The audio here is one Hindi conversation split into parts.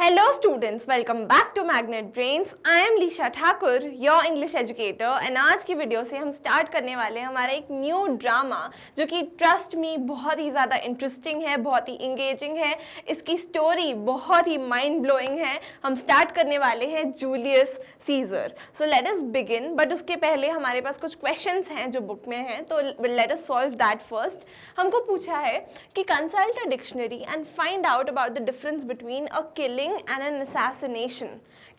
Hello students, welcome back to Magnet Brains. I am Lisha Thakur, your English educator and आज की वीडियो से हम स्टार्ट करने वाले हैं हमारा एक न्यू ड्रामा जो कि ट्रस्ट मी बहुत ही ज़्यादा इंटरेस्टिंग है, बहुत ही इंगेजिंग है, इसकी स्टोरी बहुत ही माइंड ब्लोइंग है। हम स्टार्ट करने वाले हैं Julius Caesar. So let us begin, but उसके पहले हमारे पास कुछ क्वेश्चंस हैं जो बुक में हैं, तो let us solve that first. हमको पूछा है कि consult a dictionary and find out about the difference between a killing and an assassination।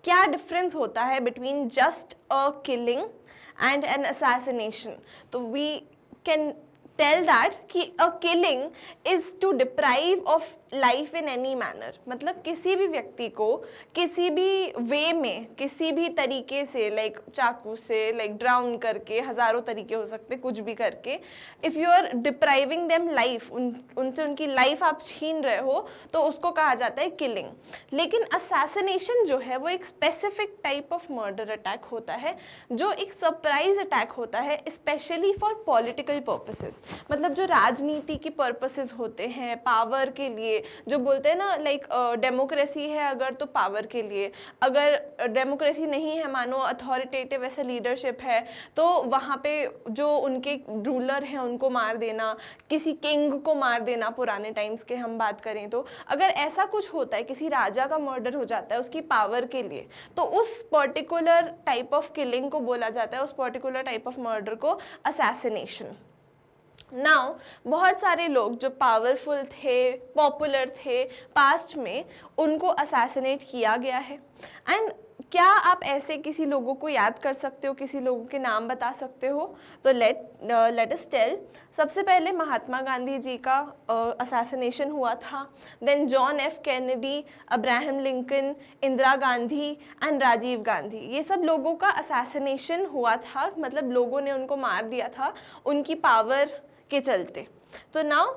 क्या डिफरेंस होता है between just a killing and an assassination? तो we can tell that कि a killing is to deprive of life in any manner। मतलब किसी भी व्यक्ति को किसी भी वे में किसी भी तरीके से, लाइक चाकू से, लाइक ड्राउन करके, हज़ारों तरीके हो सकते, कुछ भी करके, if you are depriving them life, उनसे उनकी लाइफ आप छीन रहे हो, तो उसको कहा जाता है किलिंग। लेकिन असैसिनेशन जो है वो एक specific type of murder attack होता है, जो एक सरप्राइज अटैक होता है, स्पेशली फॉर पॉलिटिकल पर्पसेस। मतलब जो राजनीति के पर्पसेस होते हैं, पावर के लिए, जो बोलते हैं ना, लाइक डेमोक्रेसी है अगर तो पावर के लिए, अगर डेमोक्रेसी नहीं है, मानो अथॉरिटेटिव ऐसा लीडरशिप है, तो वहाँ पे जो उनके रूलर हैं उनको मार देना, किसी किंग को मार देना, पुराने टाइम्स के हम बात करें तो अगर ऐसा कुछ होता है, किसी राजा का मर्डर हो जाता है उसकी पावर के लिए, तो उस पर्टिकुलर टाइप ऑफ किलिंग को बोला जाता है, उस पर्टिकुलर टाइप ऑफ मर्डर को असैसिनेशन। नाउ बहुत सारे लोग जो पावरफुल थे, पॉपुलर थे पास्ट में, उनको असैसिनेट किया गया है। एंड क्या आप ऐसे किसी लोगों को याद कर सकते हो, किसी लोगों के नाम बता सकते हो? तो लेट अस टेल। सबसे पहले महात्मा गांधी जी का असैसिनेशन हुआ था, then John F Kennedy, Abraham Lincoln, Indira Gandhi and Rajiv Gandhi, ये सब लोगों का असैसिनेशन हुआ था। मतलब लोगों ने उनको मार दिया था उनकी पावर के चलते। तो नाउ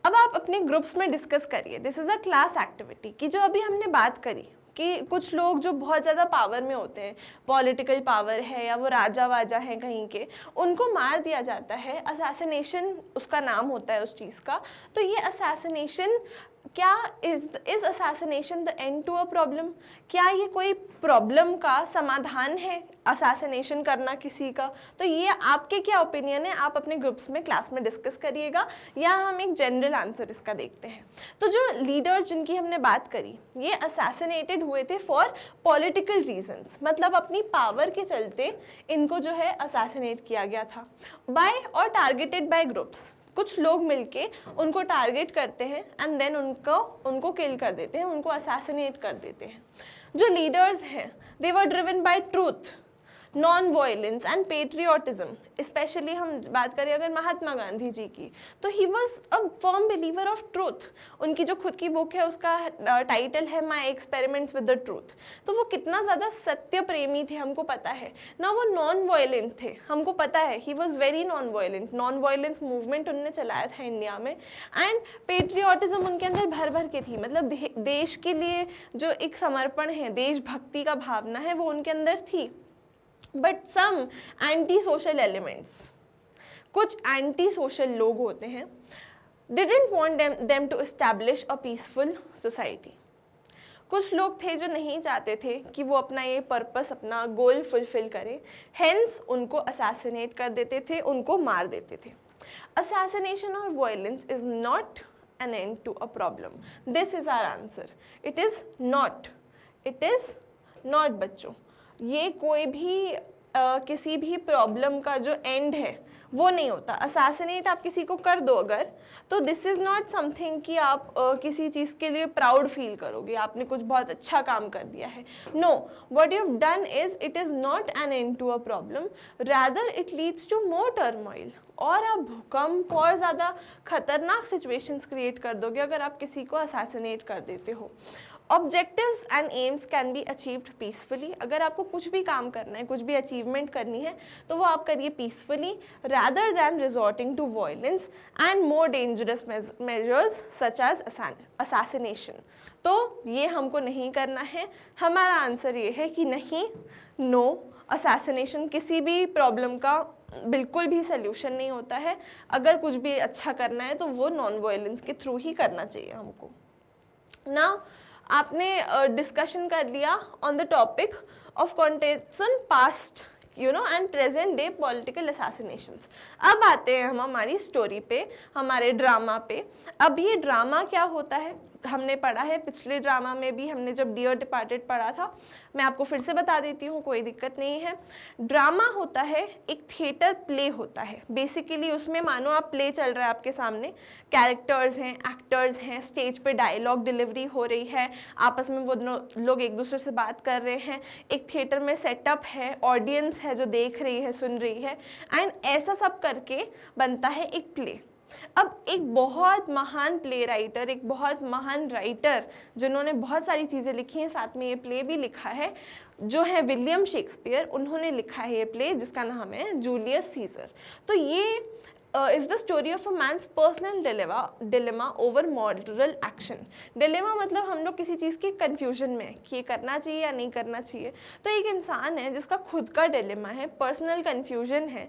अब आप अपने ग्रुप्स में डिस्कस करिए। This is a class activity कि जो अभी हमने बात करी कि कुछ लोग जो बहुत ज़्यादा पावर में होते हैं, पॉलिटिकल पावर है या वो राजा वाजा हैं कहीं के, उनको मार दिया जाता है। असैसिनेशन उसका नाम होता है उस चीज़ का। तो ये असैसिनेशन क्या is assassination the end to a problem? क्या ये कोई प्रॉब्लम का समाधान है असैसिनेशन करना किसी का? तो ये आपके क्या ओपिनियन है, आप अपने ग्रुप्स में क्लास में डिस्कस करिएगा, या हम एक जनरल आंसर इसका देखते हैं। तो जो लीडर्स जिनकी हमने बात करी, ये असैसिनेटेड हुए थे फॉर पॉलिटिकल रीजंस, मतलब अपनी पावर के चलते इनको जो है असैसिनेट किया गया था बाय और टारगेटेड बाय ग्रुप्स। कुछ लोग मिलके उनको टारगेट करते हैं एंड देन उनको किल कर देते हैं, उनको असैसिनेट कर देते हैं। जो लीडर्स हैं, they were driven by truth, non violence and patriotism. Specially हम बात करें अगर महात्मा गांधी जी की, तो he was a firm believer of truth. उनकी जो खुद की बुक है उसका टाइटल है my experiments with the truth. तो वो कितना ज़्यादा सत्य प्रेमी थे हमको पता है ना। वो नॉन वायलेंट थे, हमको पता है, he was very non violent. Non violence movement उनने चलाया था इंडिया में। एंड पेट्रियोटिज्म उनके अंदर भर भर के थी, मतलब देश के लिए जो एक समर्पण है, देशभक्ति का भावना है, वो उनके अंदर थी। But some anti social elements, कुछ एंटी सोशल लोग होते हैं, didn't want them to establish a peaceful society. कुछ लोग थे जो नहीं चाहते थे कि वो अपना ये पर्पस, अपना गोल फुलफिल करें, हेंस उनको असैसिनेट कर देते थे, उनको मार देते थे। असैसिनेशन और violence is not an end to a problem. This is our answer. It is not बच्चों, ये कोई भी किसी भी प्रॉब्लम का जो एंड है वो नहीं होता। असैसिनेट आप किसी को कर दो अगर, तो दिस इज़ नॉट समथिंग कि आप किसी चीज़ के लिए प्राउड फील करोगे, आपने कुछ बहुत अच्छा काम कर दिया है। No, what you have done is, it is not an end to a problem, rather it leads to more turmoil. और आप भूकंप और ज़्यादा खतरनाक सिचुएशंस क्रिएट कर दोगे अगर आप किसी को असैसिनेट कर देते हो। Objectives and AIIMS can be achieved peacefully. अगर आपको कुछ भी काम करना है, कुछ भी अचीवमेंट करनी है, तो वो आप करिए peacefully, rather than resorting to violence and more dangerous measures such as assassination. तो ये हमको नहीं करना है। हमारा आंसर ये है कि नहीं, नो, असैसिनेशन किसी भी प्रॉब्लम का बिल्कुल भी सल्यूशन नहीं होता है। अगर कुछ भी अच्छा करना है तो वो नॉन वायलेंस के थ्रू ही करना चाहिए हमको। नाउ आपने डिस्कशन कर लिया on the topic of context past and present day political assassinations. अब आते हैं हम हमारी स्टोरी पे, हमारे ड्रामा पे। अब ये ड्रामा क्या होता है हमने पढ़ा है पिछले ड्रामा में भी, हमने जब डियर डिपार्टेड पढ़ा था, मैं आपको फिर से बता देती हूँ, कोई दिक्कत नहीं है। ड्रामा होता है एक थिएटर प्ले होता है बेसिकली। उसमें मानो आप प्ले चल रहा है आपके सामने, कैरेक्टर्स हैं, एक्टर्स हैं, स्टेज पे डायलॉग डिलीवरी हो रही है, आपस में वो लोग एक दूसरे से बात कर रहे हैं, एक थिएटर में सेटअप है, ऑडियंस है जो देख रही है, सुन रही है, एंड ऐसा सब करके बनता है एक प्ले। अब एक बहुत महान प्ले राइटर, एक बहुत महान राइटर जिन्होंने बहुत सारी चीज़ें लिखी हैं, साथ में ये प्ले भी लिखा है, जो है विलियम शेक्सपियर, उन्होंने लिखा है ये प्ले जिसका नाम है जूलियस सीजर। तो ये is the story of a man's personal dilemma over moral action. Dilemma मतलब हम लोग किसी चीज़ की कन्फ्यूजन में कि ये करना चाहिए या नहीं करना चाहिए। तो एक इंसान है जिसका खुद का डिलेमा है, पर्सनल कन्फ्यूजन है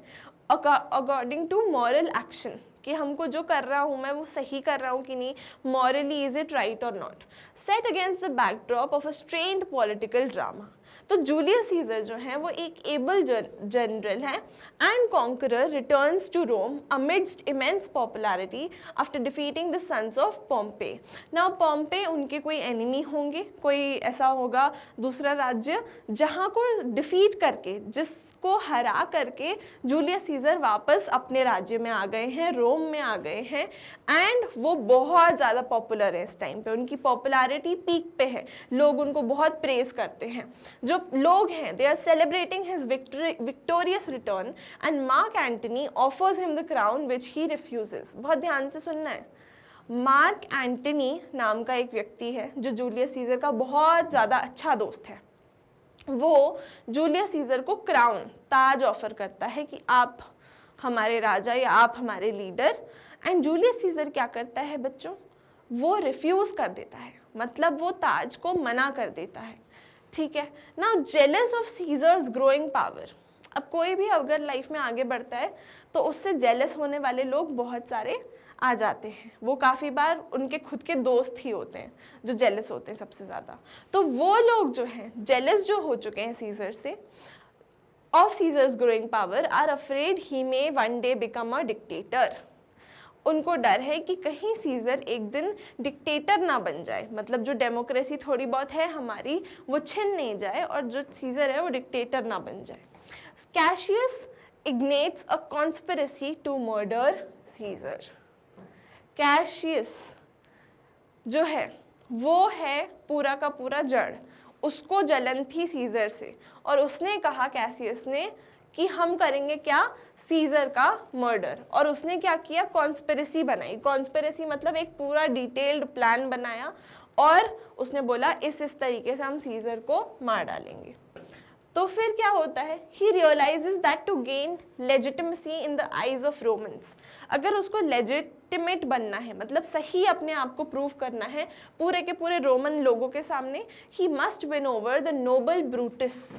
अकॉर्डिंग टू मॉरल एक्शन, कि हमको जो कर रहा हूँ मैं वो सही कर रहा हूँ कि नहीं, मॉरली इज इट राइट और not, set against the backdrop of a strained political drama. तो जूलियस सीजर जो है वो एक एबल जनरल है and conqueror returns to Rome amidst immense popularity after defeating the sons of Pompey. Now Pompey उनके कोई एनिमी होंगे, कोई ऐसा होगा दूसरा राज्य जहाँ को डिफीट करके, जिसको हरा करके जूलियस सीजर वापस अपने राज्य में आ गए हैं, रोम में आ गए हैं, एंड वो बहुत ज़्यादा पॉपुलर है इस टाइम पे, उनकी पॉपुलैरिटी पीक पे है, लोग उनको बहुत प्रेज करते हैं। जो लोग हैं they are celebrating his victorious return and Mark Antony offers him the crown which he refuses. बहुत ध्यान से सुनना है। मार्क एंटनी नाम का एक व्यक्ति है जो जूलियस सीजर का बहुत ज़्यादा अच्छा दोस्त है। वो जूलियस सीजर को क्राउन, ताज ऑफर करता है कि आप हमारे राजा या आप हमारे लीडर, एंड जूलियस सीजर क्या करता है बच्चों, वो रिफ्यूज कर देता है, मतलब वो ताज को मना कर देता है। ठीक है, now jealous of Caesar's growing power. अब कोई भी अगर लाइफ में आगे बढ़ता है तो उससे जेलस होने वाले लोग बहुत सारे आ जाते हैं, वो काफ़ी बार उनके खुद के दोस्त ही होते हैं जो जेलस होते हैं सबसे ज़्यादा। तो वो लोग जो हैं जेलस जो हो चुके हैं सीजर से, of Caesar's growing power, are afraid he may one day become a dictator. उनको डर है कि कहीं सीजर एक दिन डिक्टेटर ना बन जाए, मतलब जो डेमोक्रेसी थोड़ी बहुत है हमारी वो छिन नहीं जाए और जो सीजर है वो डिक्टेटर ना बन जाए। Cassius ignites a conspiracy to murder Caesar. Cassius जो है वो है पूरा का पूरा जड़, उसको जलन थी सीजर से, और उसने कहा कैसियस ने कि हम करेंगे क्या, सीजर का मर्डर। और उसने क्या किया, कॉन्स्पिरेसी बनाई। कॉन्स्पिरेसी मतलब एक पूरा डिटेल्ड प्लान बनाया और उसने बोला इस तरीके से हम सीजर को मार डालेंगे। तो फिर क्या होता है, he realizes that to gain legitimacy in the eyes of Romans, अगर उसको लेजिटिमेट बनना है, मतलब सही अपने आप को प्रूव करना है पूरे के पूरे रोमन लोगों के सामने, he must win over the noble Brutus.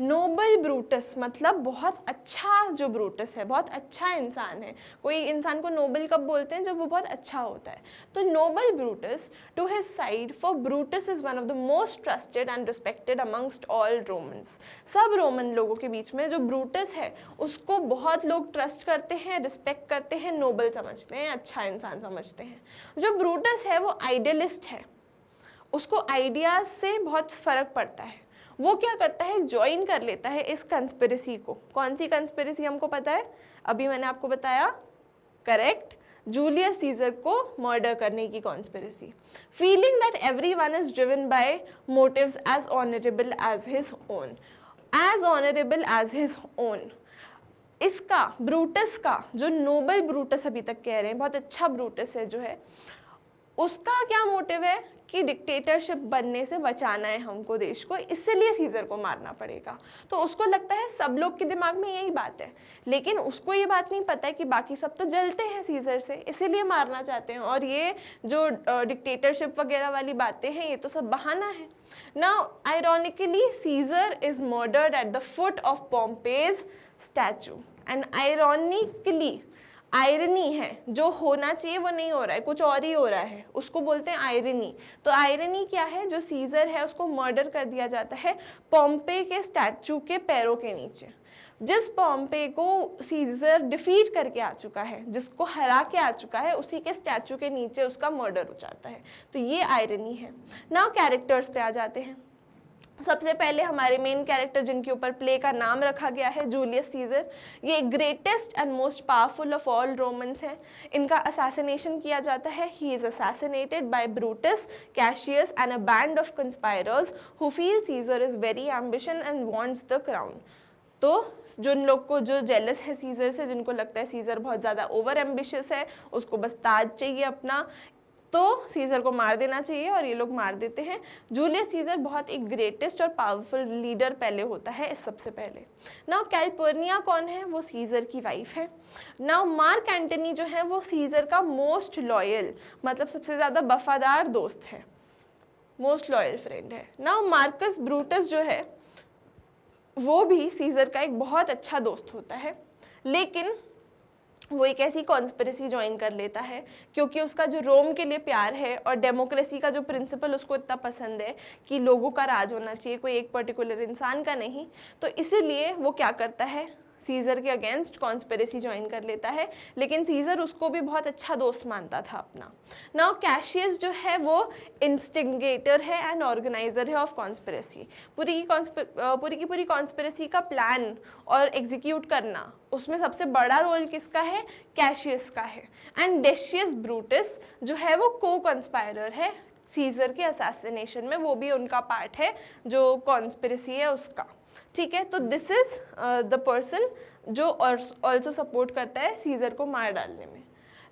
Noble Brutus मतलब बहुत अच्छा, जो ब्रूटस है बहुत अच्छा इंसान है। कोई इंसान को नोबल कब बोलते हैं, जब वो बहुत अच्छा होता है। तो noble Brutus to his side, for Brutus is one of the most trusted and respected amongst all Romans. सब रोमन लोगों के बीच में जो ब्रूटस है उसको बहुत लोग ट्रस्ट करते हैं, रिस्पेक्ट करते हैं, नोबल समझते हैं, अच्छा इंसान समझते हैं। जो ब्रूटस है वो आइडियलिस्ट है, उसको आइडियाज से बहुत फर्क पड़ता है। वो क्या करता है, ज्वाइन कर लेता है इस कंस्पिरेसी को। कौन सी कंस्पिरेसी हमको पता है, अभी मैंने आपको बताया, करेक्ट, जूलियस सीजर को मर्डर करने की conspiracy. Feeling that everyone is driven by motives as honourable as his own, as honourable as his own. इसका ब्रूटस का, जो नोबल ब्रूटस अभी तक कह रहे हैं, बहुत अच्छा ब्रूटस है जो है, उसका क्या मोटिव है कि डिक्टेटरशिप बनने से बचाना है हमको देश को, इसलिए सीजर को मारना पड़ेगा। तो उसको लगता है सब लोग के दिमाग में यही बात है, लेकिन उसको ये बात नहीं पता है कि बाकी सब तो जलते हैं सीजर से, इसीलिए मारना चाहते हैं। और ये जो डिक्टेटरशिप वगैरह वाली बातें हैं ये तो सब बहाना है। Now ironically Caesar is murdered at the foot of Pompey's statue, and ironically, irony है, जो होना चाहिए वो नहीं हो रहा है, कुछ और ही हो रहा है, उसको बोलते हैं आयरनी। तो आयरनी क्या है, जो सीजर है उसको मर्डर कर दिया जाता है पॉम्पे के स्टैचू के पैरों के नीचे। जिस पॉम्पे को सीजर डिफीट करके आ चुका है, जिसको हरा के आ चुका है, उसी के स्टैचू के नीचे उसका मर्डर हो जाता है। तो ये आयरनी है। नाउ कैरेक्टर्स पे आ जाते हैं। सबसे पहले हमारे मेन कैरेक्टर जिनके ऊपर प्ले का नाम रखा गया है, जूलियस सीजर। ये greatest and most powerful of all Romans हैं। इनका असैसिनेशन किया जाता है। He is assassinated by Brutus, Cassius and a band of conspirators who feel Caesar is very ambition and wants the crown. तो जिन लोग को जो जेलस है सीजर से, जिनको लगता है सीजर बहुत ज़्यादा ओवर एम्बिशियस है, उसको बस ताज चाहिए अपना, तो सीजर को मार देना चाहिए, और ये लोग मार देते हैं। जूलियस सीजर बहुत एक ग्रेटेस्ट और पावरफुल लीडर पहले होता है सबसे पहले। नाउ कैल्पर्निया कौन है, वो सीजर की वाइफ है। नाउ मार्क एंटनी जो है वो सीजर का मोस्ट लॉयल, मतलब सबसे ज़्यादा वफादार दोस्त है, मोस्ट लॉयल फ्रेंड है। नाउ मार्कस ब्रूटस जो है वो भी सीजर का एक बहुत अच्छा दोस्त होता है, लेकिन वो एक ऐसी कॉन्स्पिरेसी ज्वाइन कर लेता है क्योंकि उसका जो रोम के लिए प्यार है और डेमोक्रेसी का जो प्रिंसिपल उसको इतना पसंद है कि लोगों का राज होना चाहिए, कोई एक पर्टिकुलर इंसान का नहीं, तो इसीलिए वो क्या करता है, सीजर के अगेंस्ट कॉन्स्पिरेसी ज्वाइन कर लेता है। लेकिन सीजर उसको भी बहुत अच्छा दोस्त मानता था अपना। नाउ कैशियस जो है वो इंस्टिगेटर है एंड ऑर्गेनाइजर है ऑफ कॉन्स्पिरेसी। पूरी की पूरी कॉन्स्पिरेसी का प्लान और एग्जीक्यूट करना, उसमें सबसे बड़ा रोल किसका है, कैशियस का है। एंड डेशियस ब्रूटस जो है वो को कॉन्स्पायरर है सीजर के असैसिनेशन में, वो भी उनका पार्ट है जो कॉन्स्पिरेसी है उसका। ठीक है, तो दिस इज द पर्सन जो ऑल्सो सपोर्ट करता है सीजर को मार डालने में।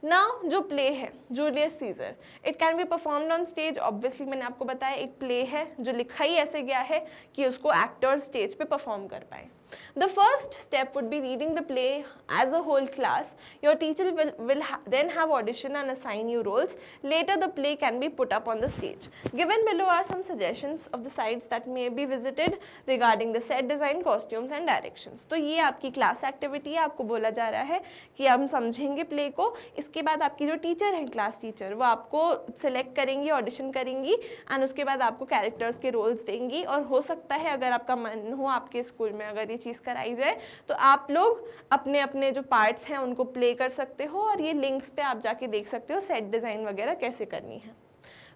नाउ जो प्ले है Julius scissor, it can be performed on stage. Obviously मैंने आपको बताया एक प्ले है जो लिखा ही ऐसे गया है कि उसको एक्टर्स स्टेज पे परफॉर्म कर पाए। The first step would be reading the play as a whole class. Your teacher will then have audition and assign you roles. Later the play can be put up on the stage. Given below are some suggestions of the sites that may be visited regarding the set design, costumes and directions. तो ये आपकी क्लास एक्टिविटी है, आपको बोला जा रहा है कि हम समझेंगे प्ले को। इसके बाद आपकी जो टीचर है, क्लास टीचर, वो आपको सिलेक्ट करेंगी, ऑडिशन करेंगी एंड उसके बाद आपको कैरेक्टर्स के रोल्स देंगी। और हो सकता है अगर आपका मन हो आपके स्कूल में अगर चीज़ कराई जाए तो आप लोग अपने अपने जो पार्ट्स हैं उनको प्ले कर सकते हो, और ये लिंक्स पे आप जाके देख सकते हो सेट डिज़ाइन वगैरह कैसे करनी है।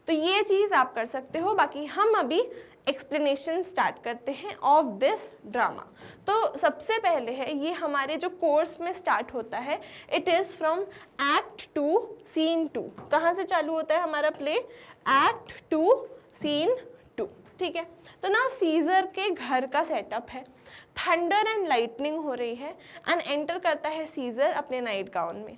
तो ये चीज़ आप कर सकते हो। बाकी हम अभी एक्सप्लेनेशन स्टार्ट करते हैं ऑफ दिस ड्रामा। तो सबसे पहले है ये हमारे जो कोर्स में स्टार्ट होता है, it is from act 2 scene 2। कहाँ से चालू होता है हमारा प्ले, एक्ट 2 सीन 2। ठीक है, तो ना सीजर के घर का सेटअप है, थंडर एंड लाइटनिंग हो रही है एंड एंटर करता है सीजर अपने नाइट गाउन में।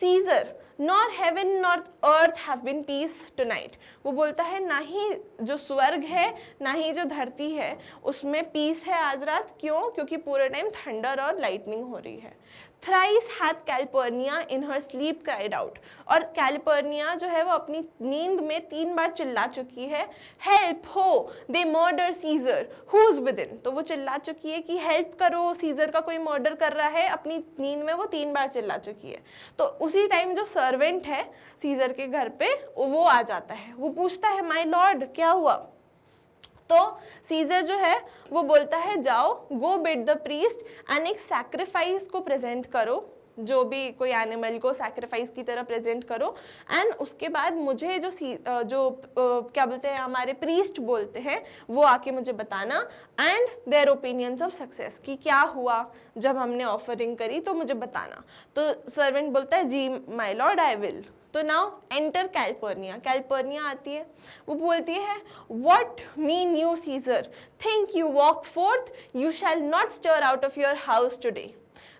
Caesar, nor heaven nor earth have been peace tonight. वो बोलता है ना ही जो स्वर्ग है ना ही जो धरती है उसमें पीस है आज रात। क्यों? क्योंकि पूरे टाइम थंडर और लाइटनिंग हो रही है। Thrice hath Calpurnia in her sleep cried out। और कैलिपर्निया जो है वो अपनी नींद में 3 बार चिल्ला चुकी है, हेल्प हो, they murder Caesar who is within. तो वो चिल्ला चुकी है कि हेल्प करो, सीजर का कोई मर्डर कर रहा है, अपनी नींद में वो 3 बार चिल्ला चुकी है। तो उसी टाइम जो सर्वेंट है सीजर के घर पे वो आ जाता है, वो पूछता है माय लॉर्ड क्या हुआ। तो सीजर जो है वो बोलता है जाओ, गो बिड द प्रीस्ट एंड एक सैक्रिफाइस को प्रेजेंट करो, जो भी कोई एनिमल को सैक्रिफाइस की तरह प्रेजेंट करो एंड उसके बाद मुझे क्या बोलते हैं हमारे प्रीस्ट बोलते हैं वो आके मुझे बताना and their opinions of success, कि क्या हुआ जब हमने ऑफरिंग करी तो मुझे बताना। तो सर्वेंट बोलता है जी माय लॉर्ड आई विल। तो नाउ एंटर कैलिपर्निया। कैलिपर्निया आती है, वो बोलती है what mean you Caesar, think you walk forth, you shall not stir out of your house today.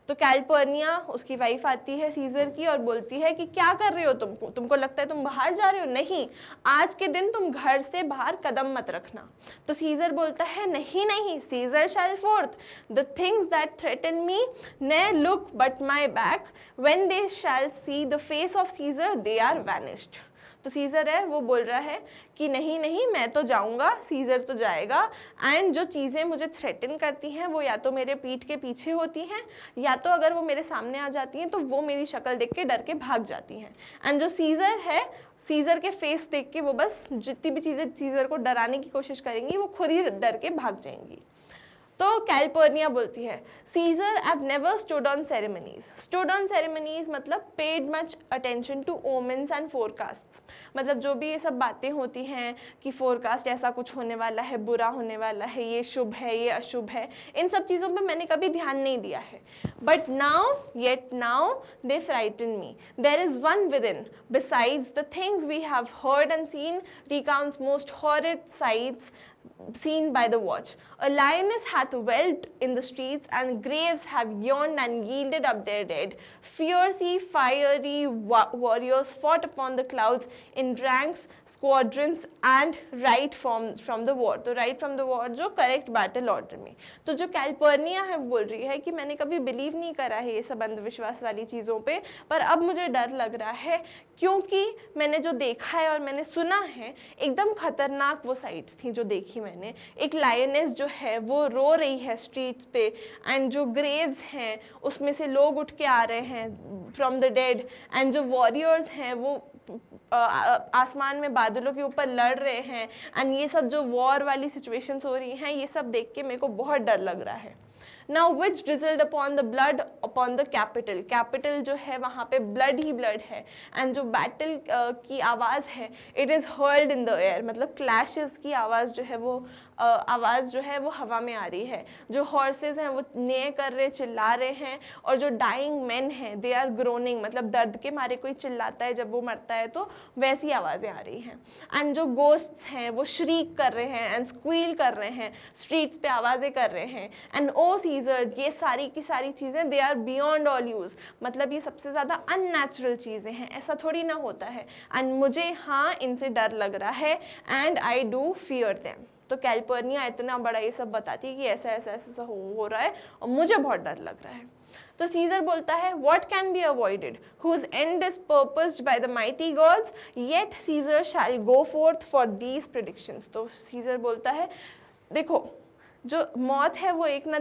तो कैलिपर्निया उसकी वाइफ आती है सीजर की और बोलती है कि क्या कर रहे हो तुमको लगता है तुम बाहर जा रहे हो, नहीं आज के दिन तुम घर से बाहर कदम मत रखना। तो सीजर बोलता है नहीं नहीं, Caesar shall forth, the things that threaten me ne'er look but my back, when they shall see the face of Caesar they are vanished. तो सीजर है वो बोल रहा है कि नहीं नहीं मैं तो जाऊंगा, सीजर तो जाएगा। एंड जो चीज़ें मुझे थ्रेटन करती हैं वो या तो मेरे पीठ के पीछे होती हैं, या तो अगर वो मेरे सामने आ जाती हैं तो वो मेरी शक्ल देख के डर के भाग जाती हैं। एंड जो सीजर है, सीजर के फेस देख के वो बस जितनी भी चीज़ें सीजर को डराने की कोशिश करेंगी वो खुद ही डर के भाग जाएंगी। तो कैलिपर्निया बोलती है, Caesar I never stood on ceremonies. Stood on ceremonies मतलब paid much attention to omens and forecast, मतलब जो भी ये सब बातें होती हैं कि फोरकास्ट ऐसा कुछ होने वाला है, बुरा होने वाला है, ये शुभ है, ये अशुभ है, इन सब चीज़ों पे मैंने कभी ध्यान नहीं दिया है। But now, yet now they frighten me. There is one within besides the things we have heard and seen, recounts most horrid sights seen by the watch. A lioness hath whelped in the streets, and graves have yawned and yielded up their dead. Fiercely fiery warriors fought upon the clouds in ranks, squadrons, and right from the war. तो right from the war जो correct battle order में। तो जो कैलिपर्निया है बोल रही है कि मैंने कभी बिलीव नहीं करा है ये सब अंधविश्वास वाली चीज़ों पे, पर अब मुझे डर लग रहा है क्योंकि मैंने जो देखा है और मैंने सुना है एकदम खतरनाक वो साइट्स थी जो देखी मैंने। एक लायनेस जो है वो रो रही है स्ट्रीट्स पे, एंड जो ग्रेव्स हैं उसमें से लोग उठ के आ रहे हैं फ्रॉम द डेड, एंड जो वॉरियर्स हैं वो आसमान में बादलों के ऊपर लड़ रहे हैं, एंड ये सब जो वॉर वाली सिचुएशंस हो रही हैं ये सब देख के मेरे को बहुत डर लग रहा है। Now which drizzled upon the blood upon the capital. Capital जो है वहाँ पे ब्लड ही ब्लड है, एंड जो बैटल की आवाज़ है it is hurled in the air, मतलब क्लैशेस की आवाज़ जो है वो आवाज़ जो है वो हवा में आ रही है। जो हॉर्सेस हैं वो ने कर रहे, चिल्ला रहे हैं, और जो डाइंग मैन हैं दे आर ग्रोनिंग, मतलब दर्द के मारे कोई चिल्लाता है जब वो मरता है तो वैसी आवाज़ें आ रही हैं। एंड जो गोस्ट्स हैं वो श्रीक कर रहे हैं एंड स्क्वील कर रहे हैं, स्ट्रीट्स पे आवाज़ें कर रहे हैं। एंड ओ सीजर, ये सारी की सारी चीज़ें they are beyond all use, मतलब ये सबसे ज़्यादा अननेचुरल चीज़ें हैं, ऐसा थोड़ी ना होता है। एंड मुझे हाँ इनसे डर लग रहा है, and I do fear them. तो कैलिपर्निया इतना बड़ा ये सब बताती है कि ऐसा ऐसा ऐसा हो रहा है और मुझे बहुत डर लग रहा है। तो सीजर बोलता है, what can be avoided, whose end is purposed by the mighty gods, yet Caesar shall go forth for these predictions। तो सीजर बोलता है, देखो जो मौत है वो एक ना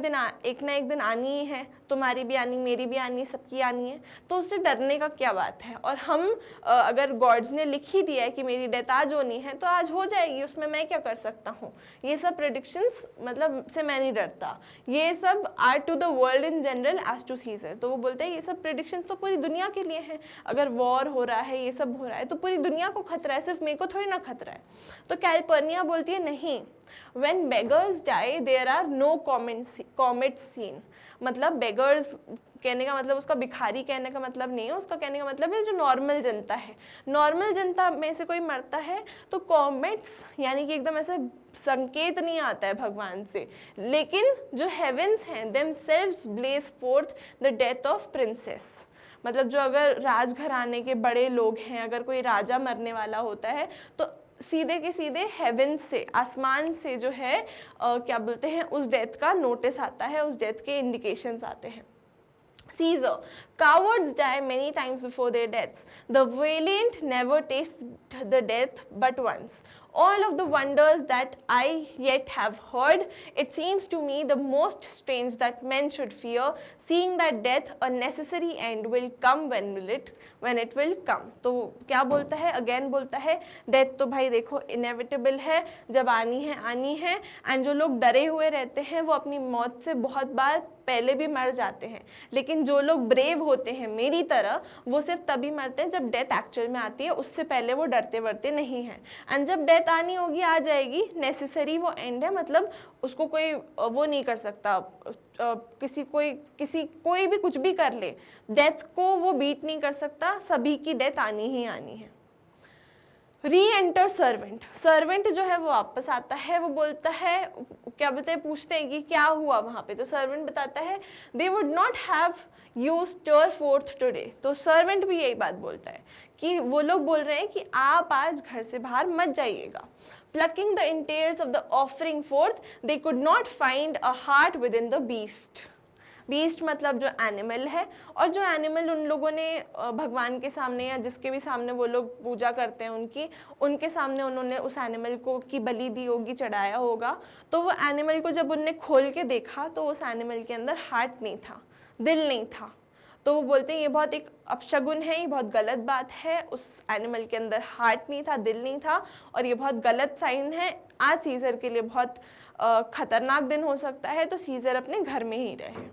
एक दिन आनी ही है, तुम्हारी भी आनी, मेरी भी आनी, सबकी आनी है, तो उससे डरने का क्या बात है। और हम अगर गॉड्स ने लिख ही दिया है कि मेरी डेथ आज होनी है तो आज हो जाएगी, उसमें मैं क्या कर सकता हूँ। ये सब प्रेडिक्शंस मतलब से मैं नहीं डरता, ये सब are to the world in general as to Caesar. तो वो बोलते हैं ये सब प्रेडिक्शंस तो पूरी दुनिया के लिए हैं, अगर वॉर हो रहा है, ये सब हो रहा है तो पूरी दुनिया को खतरा है, सिर्फ मेरे को थोड़ी ना खतरा है। तो कैलिपर्निया बोलती है नहीं, when beggars die there are no comets seen। मतलब बेगर्स कहने का मतलब उसका भिखारी कहने का मतलब नहीं है, उसका कहने का मतलब है जो नॉर्मल जनता है। नॉर्मल जनता में से कोई मरता है तो कॉमेट्स यानी कि एकदम ऐसे संकेत नहीं आता है भगवान से, लेकिन जो हेवेंस हैं themselves blaze forth the death of princess। मतलब जो अगर राजघराने के बड़े लोग हैं, अगर कोई राजा मरने वाला होता है तो सीधे के सीधे हेवन से, आसमान से जो है क्या बोलते हैं उस डेथ का नोटिस आता है, उस डेथ के इंडिकेशंस आते हैं। Caesar, cowards die many times before their deaths. The valiant never taste the death but once. All of the wonders that I yet have heard, it seems to me the most strange that men should fear, seeing that death, a necessary end, will come when it will come। तो क्या बोलता है, अगेन बोलता है डेथ तो भाई देखो इनएविटेबल है, जब आनी है, एंड जो लोग डरे हुए रहते हैं वो अपनी मौत से बहुत बार पहले भी मर जाते हैं, लेकिन जो लोग ब्रेव होते हैं मेरी तरह वो सिर्फ तभी मरते हैं जब डेथ एक्चुअल में आती है, उससे पहले वो डरते वरते नहीं हैं। एंड जब डेथ आनी होगी आ जाएगी, नेसेसरी वो एंड है, मतलब उसको कोई वो नहीं कर सकता, कोई भी कुछ भी कर ले, डेथ को वो बीट नहीं कर सकता, सभी की डेथ आनी ही आनी है। री एंटर सर्वेंट, सर्वेंट जो है वो वापस आता है, वो बोलता है, क्या बोलते हैं, पूछते हैं कि क्या हुआ वहाँ पे, तो सर्वेंट बताता है they would not have you stir forth today. तो सर्वेंट भी यही बात बोलता है कि वो लोग बोल रहे हैं कि आप आज घर से बाहर मत जाइएगा। Plucking the entails of the offering forth, they could not find a heart within the beast। Beast मतलब जो एनिमल है, और जो एनिमल उन लोगों ने भगवान के सामने या जिसके भी सामने वो लोग पूजा करते हैं उनके सामने उन्होंने उस एनिमल को की बलि दी होगी, चढ़ाया होगा। तो वो एनिमल को जब उनने खोल के देखा तो उस एनिमल के अंदर हार्ट नहीं था, दिल नहीं था। तो वो बोलते हैं ये बहुत एक अपशगुन है, ये बहुत गलत बात है, उस एनिमल के अंदर हार्ट नहीं था, दिल नहीं था, और ये बहुत गलत साइन है। आज सीजर के लिए बहुत खतरनाक दिन हो सकता है, तो सीजर अपने घर में ही रहे।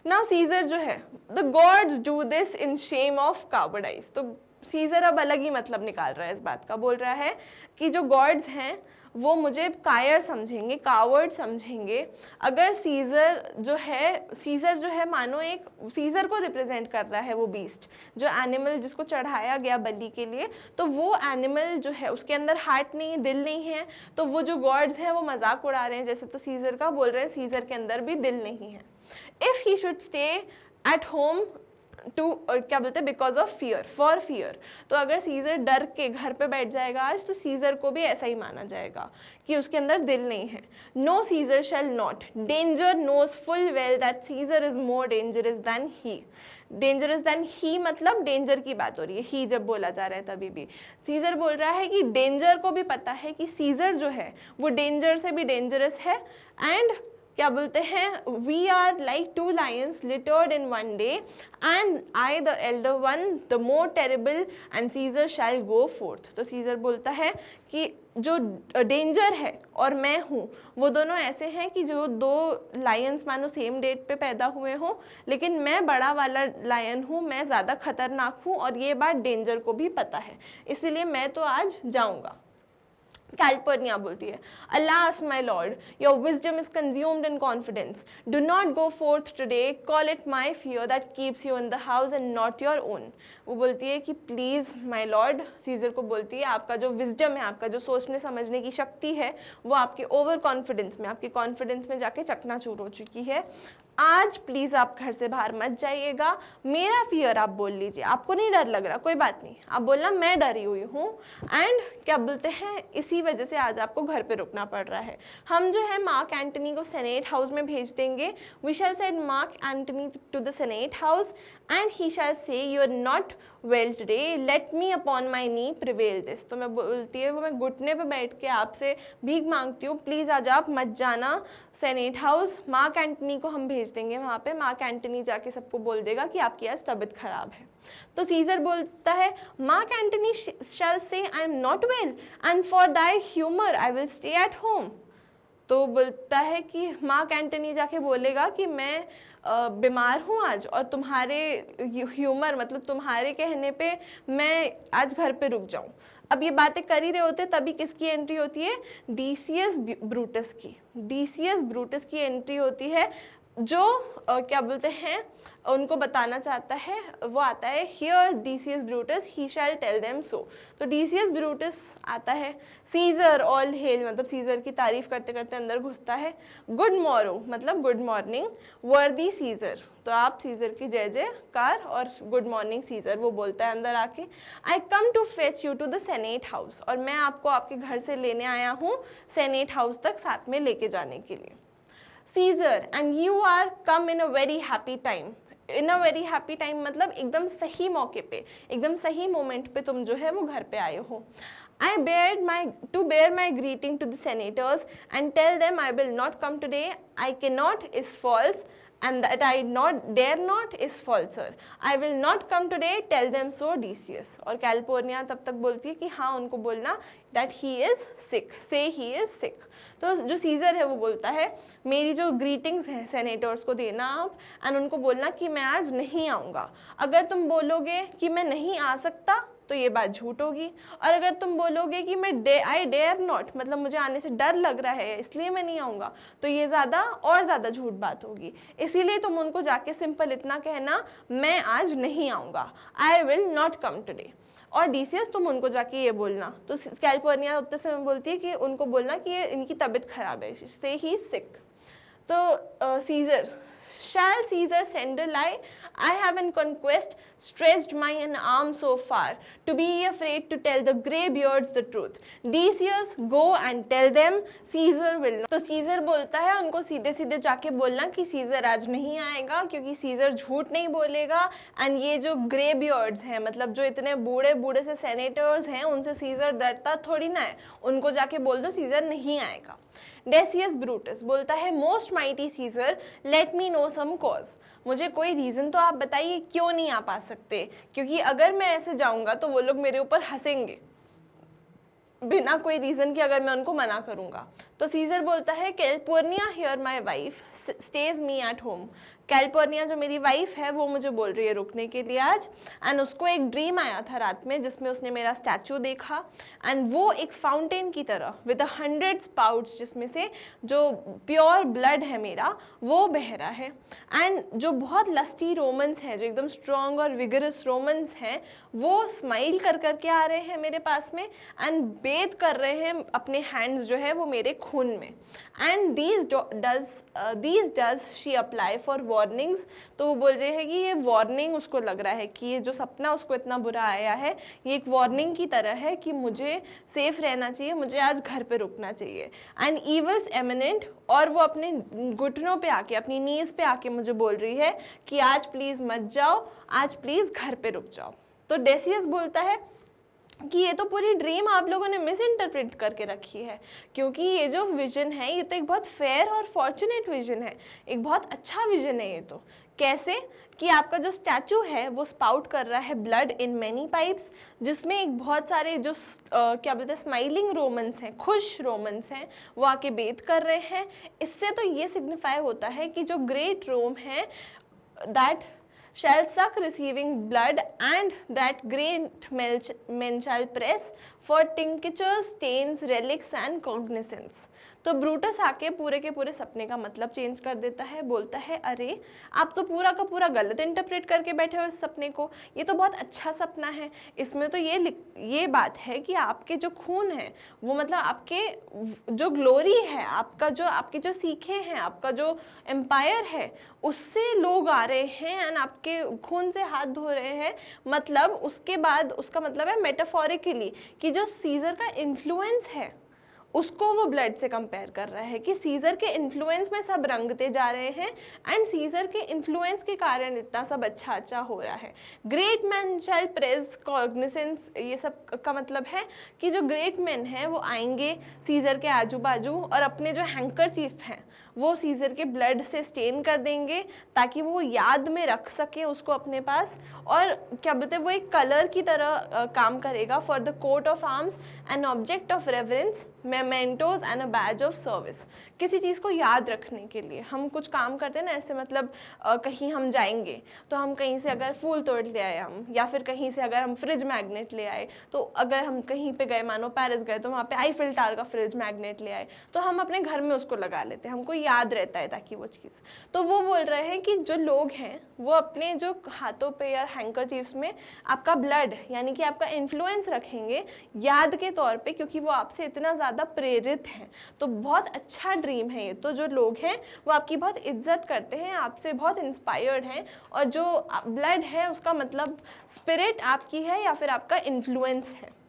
नाउ सीजर जो है, the gods do this in Shem of कावर्डाइज। तो सीजर अब अलग ही मतलब निकाल रहा है इस बात का, बोल रहा है कि जो गॉड्स हैं वो मुझे कायर समझेंगे, कावर्ड समझेंगे अगर सीजर जो है मानो एक सीजर को रिप्रेजेंट कर रहा है वो बीस्ट, जो एनिमल जिसको चढ़ाया गया बलि के लिए, तो वो एनिमल जो है उसके अंदर हार्ट नहीं है, दिल नहीं है, तो वो जो गॉड्स हैं वो मजाक उड़ा रहे हैं जैसे, तो सीजर का बोल रहे हैं सीजर के अंदर भी दिल नहीं है। If he should stay at home to, और क्या बोलते हैं, because of fear, for fear, तो अगर सीजर डर के घर पे बैठ जाएगा आज, तो सीजर को भी ऐसा ही माना जाएगा कि उसके अंदर दिल नहीं है। No Caesar shall not, danger knows full well that Caesar is more dangerous than he. Dangerous than he मतलब डेंजर की बात हो रही है, ही जब बोला जा रहा है तभी भी सीजर बोल रहा है कि डेंजर को भी पता है कि सीजर जो है वो डेंजर से भी डेंजरस है। एंड क्या बोलते हैं, we are like two lions littered in one day and I the elder one the more terrible and Caesar shall go forth. तो सीजर बोलता है कि जो डेंजर है और मैं हूँ वो दोनों ऐसे हैं कि जो दो लायंस मानो सेम डेट पे पैदा हुए हों, लेकिन मैं बड़ा वाला लायन हूँ, मैं ज़्यादा खतरनाक हूँ, और ये बात डेंजर को भी पता है, इसीलिए मैं तो आज जाऊँगा। कैल्पर्निया बोलती है, Alas, my lord, your wisdom is consumed in confidence. Do not go forth today. Call it my fear that keeps you in the house and not your own. वो बोलती है कि प्लीज़ माय लॉर्ड, सीजर को बोलती है आपका जो विजडम है, आपका जो सोचने समझने की शक्ति है, वो आपके ओवर कॉन्फिडेंस में, आपके कॉन्फिडेंस में जाके चकनाचूर हो चुकी है। आज प्लीज़ आप घर से बाहर मत जाइएगा, मेरा फियर आप बोल लीजिए, आपको नहीं डर लग रहा, कोई बात नहीं, आप बोलना मैं डरी हुई हूँ। एंड क्या बोलते हैं, इसी वजह से आज आपको घर पे रुकना पड़ रहा है। हम जो है मार्क एंटनी को सेनेट हाउस में भेज देंगे। We shall send Mark Antony to the senate house and he shall say you are not well today, let me upon my knee prevail this. तो मैं बोलती है वो मैं घुटने पे बैठ के आपसे भीख मांगती हूँ, प्लीज़ आज आप मत जाना सेनेट हाउस। मार्क एंटनी को हम भेज देंगे वहाँ पे, मार्क एंटनी जाके सबको बोल देगा कि आपकी आज तबीयत खराब है। तो सीजर बोलता है, मार्क एंटनी शैल से आई am not well and for thy humour I will stay at home. तो बोलता है कि मार्क एंटनी जाके बोलेगा कि मैं बीमार हूँ आज, और तुम्हारे ह्यूमर मतलब तुम्हारे कहने पे मैं आज घर पे रुक जाऊँ। अब ये बातें कर ही रहे होते तभी किसकी एंट्री होती है, डीसीएस ब्रूटस की। डीसीएस ब्रूटस की एंट्री होती है, जो क्या बोलते हैं उनको बताना चाहता है, वो आता है, here Decius Brutus he shall tell them so. तो डीसीएस ब्रूटस आता है, सीजर ऑल हेल मतलब सीजर की तारीफ करते करते अंदर घुसता है। गुड मॉरो मतलब गुड मॉर्निंग, वर्दी सीजर, तो आप सीजर की जय जयकार, और गुड मॉर्निंग सीजर, वो बोलता है अंदर आके, I come to fetch you to the senate house, और मैं आपको आपके घर से लेने आया हूँ सेनेट हाउस तक साथ में लेके जाने के लिए। Caesar and you are come in a very happy time. In a very happy time मतलब एकदम सही मौके पे, एकदम सही मोमेंट पे तुम जो है वो घर पे आए हो। I bear my greeting to the senators and tell them I will not come today. I cannot is false, and that I dare not is falser. I will not come today. Tell them so, Decius. और कैलिफोर्निया तब तक बोलती है कि हाँ उनको बोलना that he is sick. Say he is sick. तो जो सीजर है वो बोलता है मेरी जो ग्रीटिंग्स हैं सेनेटर्स को देना आप, एंड उनको बोलना कि मैं आज नहीं आऊँगा। अगर तुम बोलोगे कि मैं नहीं आ सकता तो ये बात झूठ होगी, और अगर तुम बोलोगे कि मैं आई डेयर नॉट मतलब मुझे आने से डर लग रहा है इसलिए मैं नहीं आऊँगा, तो ये ज़्यादा झूठ बात होगी। इसीलिए तुम उनको जाके सिंपल इतना कहना, मैं आज नहीं आऊँगा, I will not come today. और डीसीएस तुम उनको जाके ये बोलना। तो कैलिफोर्निया उतने समय बोलती है कि उनको बोलना कि ये इनकी तबीयत खराब है, से ही सिक। तो scissor Shall Caesar send a lie? I have in conquest stretched mine arm so far, to be afraid to tell the greybeards the truth. Decius, go and tell them Caesar will not. तो सीजर बोलता है उनको सीधे सीधे जाके बोलना कि सीजर आज नहीं आएगा, क्योंकि सीजर झूठ नहीं बोलेगा। एंड ये जो ग्रेबियर्ड्स हैं, मतलब जो इतने बूढ़े बूढ़े से सेनेटर्स हैं, उनसे सीजर डरता थोड़ी ना है, उनको जाके बोल दो सीजर नहीं आएगा। डेसियस ब्रूटस बोलता है most mighty Caesar, let me know some cause. मुझे कोई रीज़न तो आप बताइए क्यों नहीं आ पा सकते, क्योंकि अगर मैं ऐसे जाऊंगा तो वो लोग मेरे ऊपर हंसेंगे बिना कोई रीज़न के, अगर मैं उनको मना करूंगा। तो सीजर बोलता है Calpurnia here my wife stays me at home. Calpurnia जो मेरी वाइफ है वो मुझे बोल रही है रुकने के लिए आज। एंड उसको एक ड्रीम आया था रात में जिसमें उसने मेरा स्टैचू देखा, एंड वो एक फाउंटेन की तरह विद 100 स्पाउट्स, जिसमें से जो प्योर ब्लड है मेरा वो बह रहा है। एंड जो बहुत लस्टी रोमन्स हैं, जो एकदम स्ट्रॉन्ग और विगरस रोमन्स हैं, वो स्माइल कर करके आ रहे हैं मेरे पास में एंड बेथ कर रहे हैं अपने हैंड्स जो है वो मेरे खून में। And these does she apply for warnings. तो वो बोल रहे हैं कि ये वार्निंग उसको लग रहा है कि ये जो सपना उसको इतना बुरा आया है ये एक वार्निंग की तरह है कि मुझे सेफ रहना चाहिए, मुझे आज घर पे रुकना चाहिए। एंड ईवल्स एमिनेंट, और वो अपने घुटनों पे आके, अपनी नीज पे आके मुझे बोल रही है कि आज प्लीज मत जाओ, आज प्लीज घर पे रुक जाओ। तो डेसियस बोलता है कि ये तो पूरी ड्रीम आप लोगों ने मिस इंटरप्रेट करके रखी है, क्योंकि ये जो विजन है ये तो एक बहुत फेयर और फॉर्चुनेट विजन है, एक बहुत अच्छा विजन है। ये तो कैसे कि आपका जो स्टैचू है वो स्पाउट कर रहा है ब्लड इन मैनी पाइप्स, जिसमें एक बहुत सारे जो क्या बोलते हैं स्माइलिंग रोमन्स हैं, खुश रोमन्स हैं, वो आके बेथ कर रहे हैं। इससे तो ये सिग्निफाई होता है कि जो ग्रेट रोम है that shall suck receiving blood, and that great men shall press for tinctures, stains, relics and cognizance। तो ब्रूटस आके पूरे के पूरे सपने का मतलब चेंज कर देता है, बोलता है अरे आप तो पूरा का पूरा गलत इंटरप्रेट करके बैठे हो इस सपने को, ये तो बहुत अच्छा सपना है। इसमें तो ये बात है कि आपके जो खून है वो, मतलब आपके जो ग्लोरी है, आपकी जो सीखें हैं, आपका जो एम्पायर है, उससे लोग आ रहे हैं एंड आपके खून से हाथ धो रहे हैं। मतलब उसके बाद उसका मतलब है मेटाफोरिकली कि जो सीजर का इन्फ्लुएंस है उसको वो ब्लड से कंपेयर कर रहा है कि सीजर के इन्फ्लुएंस में सब रंगते जा रहे हैं एंड सीजर के इन्फ्लुएंस के कारण इतना सब अच्छा अच्छा हो रहा है। ग्रेट मैन शैल प्रेज कॉग्निसेंस, ये सब का मतलब है कि जो ग्रेट मैन हैं वो आएंगे सीजर के आजू बाजू और अपने जो हैंकरचीफ हैं वो सीजर के ब्लड से स्टेन कर देंगे ताकि वो याद में रख सके उसको अपने पास, और क्या बोलते हैं वो एक कलर की तरह काम करेगा for the coat of arms, an object of reference, mementos and a badge of service. किसी चीज़ को याद रखने के लिए हम कुछ काम करते हैं ना, ऐसे मतलब कहीं हम जाएंगे तो हम कहीं से अगर फूल तोड़ ले आए हम, या फिर कहीं से अगर हम फ्रिज मैग्नेट ले आए, तो अगर हम कहीं पे गए, मानो पेरिस गए, तो वहाँ पे आईफिल टावर का फ्रिज मैग्नेट ले आए, तो हम अपने घर में उसको लगा लेते हैं, हमको याद रहता है ताकि वो चीज़। तो वो बोल रहे हैं कि जो लोग हैं वो अपने जो हाथों पे या हैंकरचीफ्स में आपका ब्लड यानी कि आपका इन्फ्लुएंस रखेंगे याद के तौर पे, क्योंकि वो आपसे इतना ज़्यादा प्रेरित हैं। तो बहुत अच्छा ड्रीम है ये। तो जो लोग हैं वो आपकी बहुत इज्जत करते हैं, आपसे बहुत इंस्पायर्ड हैं, और जो ब्लड है उसका मतलब स्पिरिट आपकी है या फिर आपका इन्फ्लुएंस है।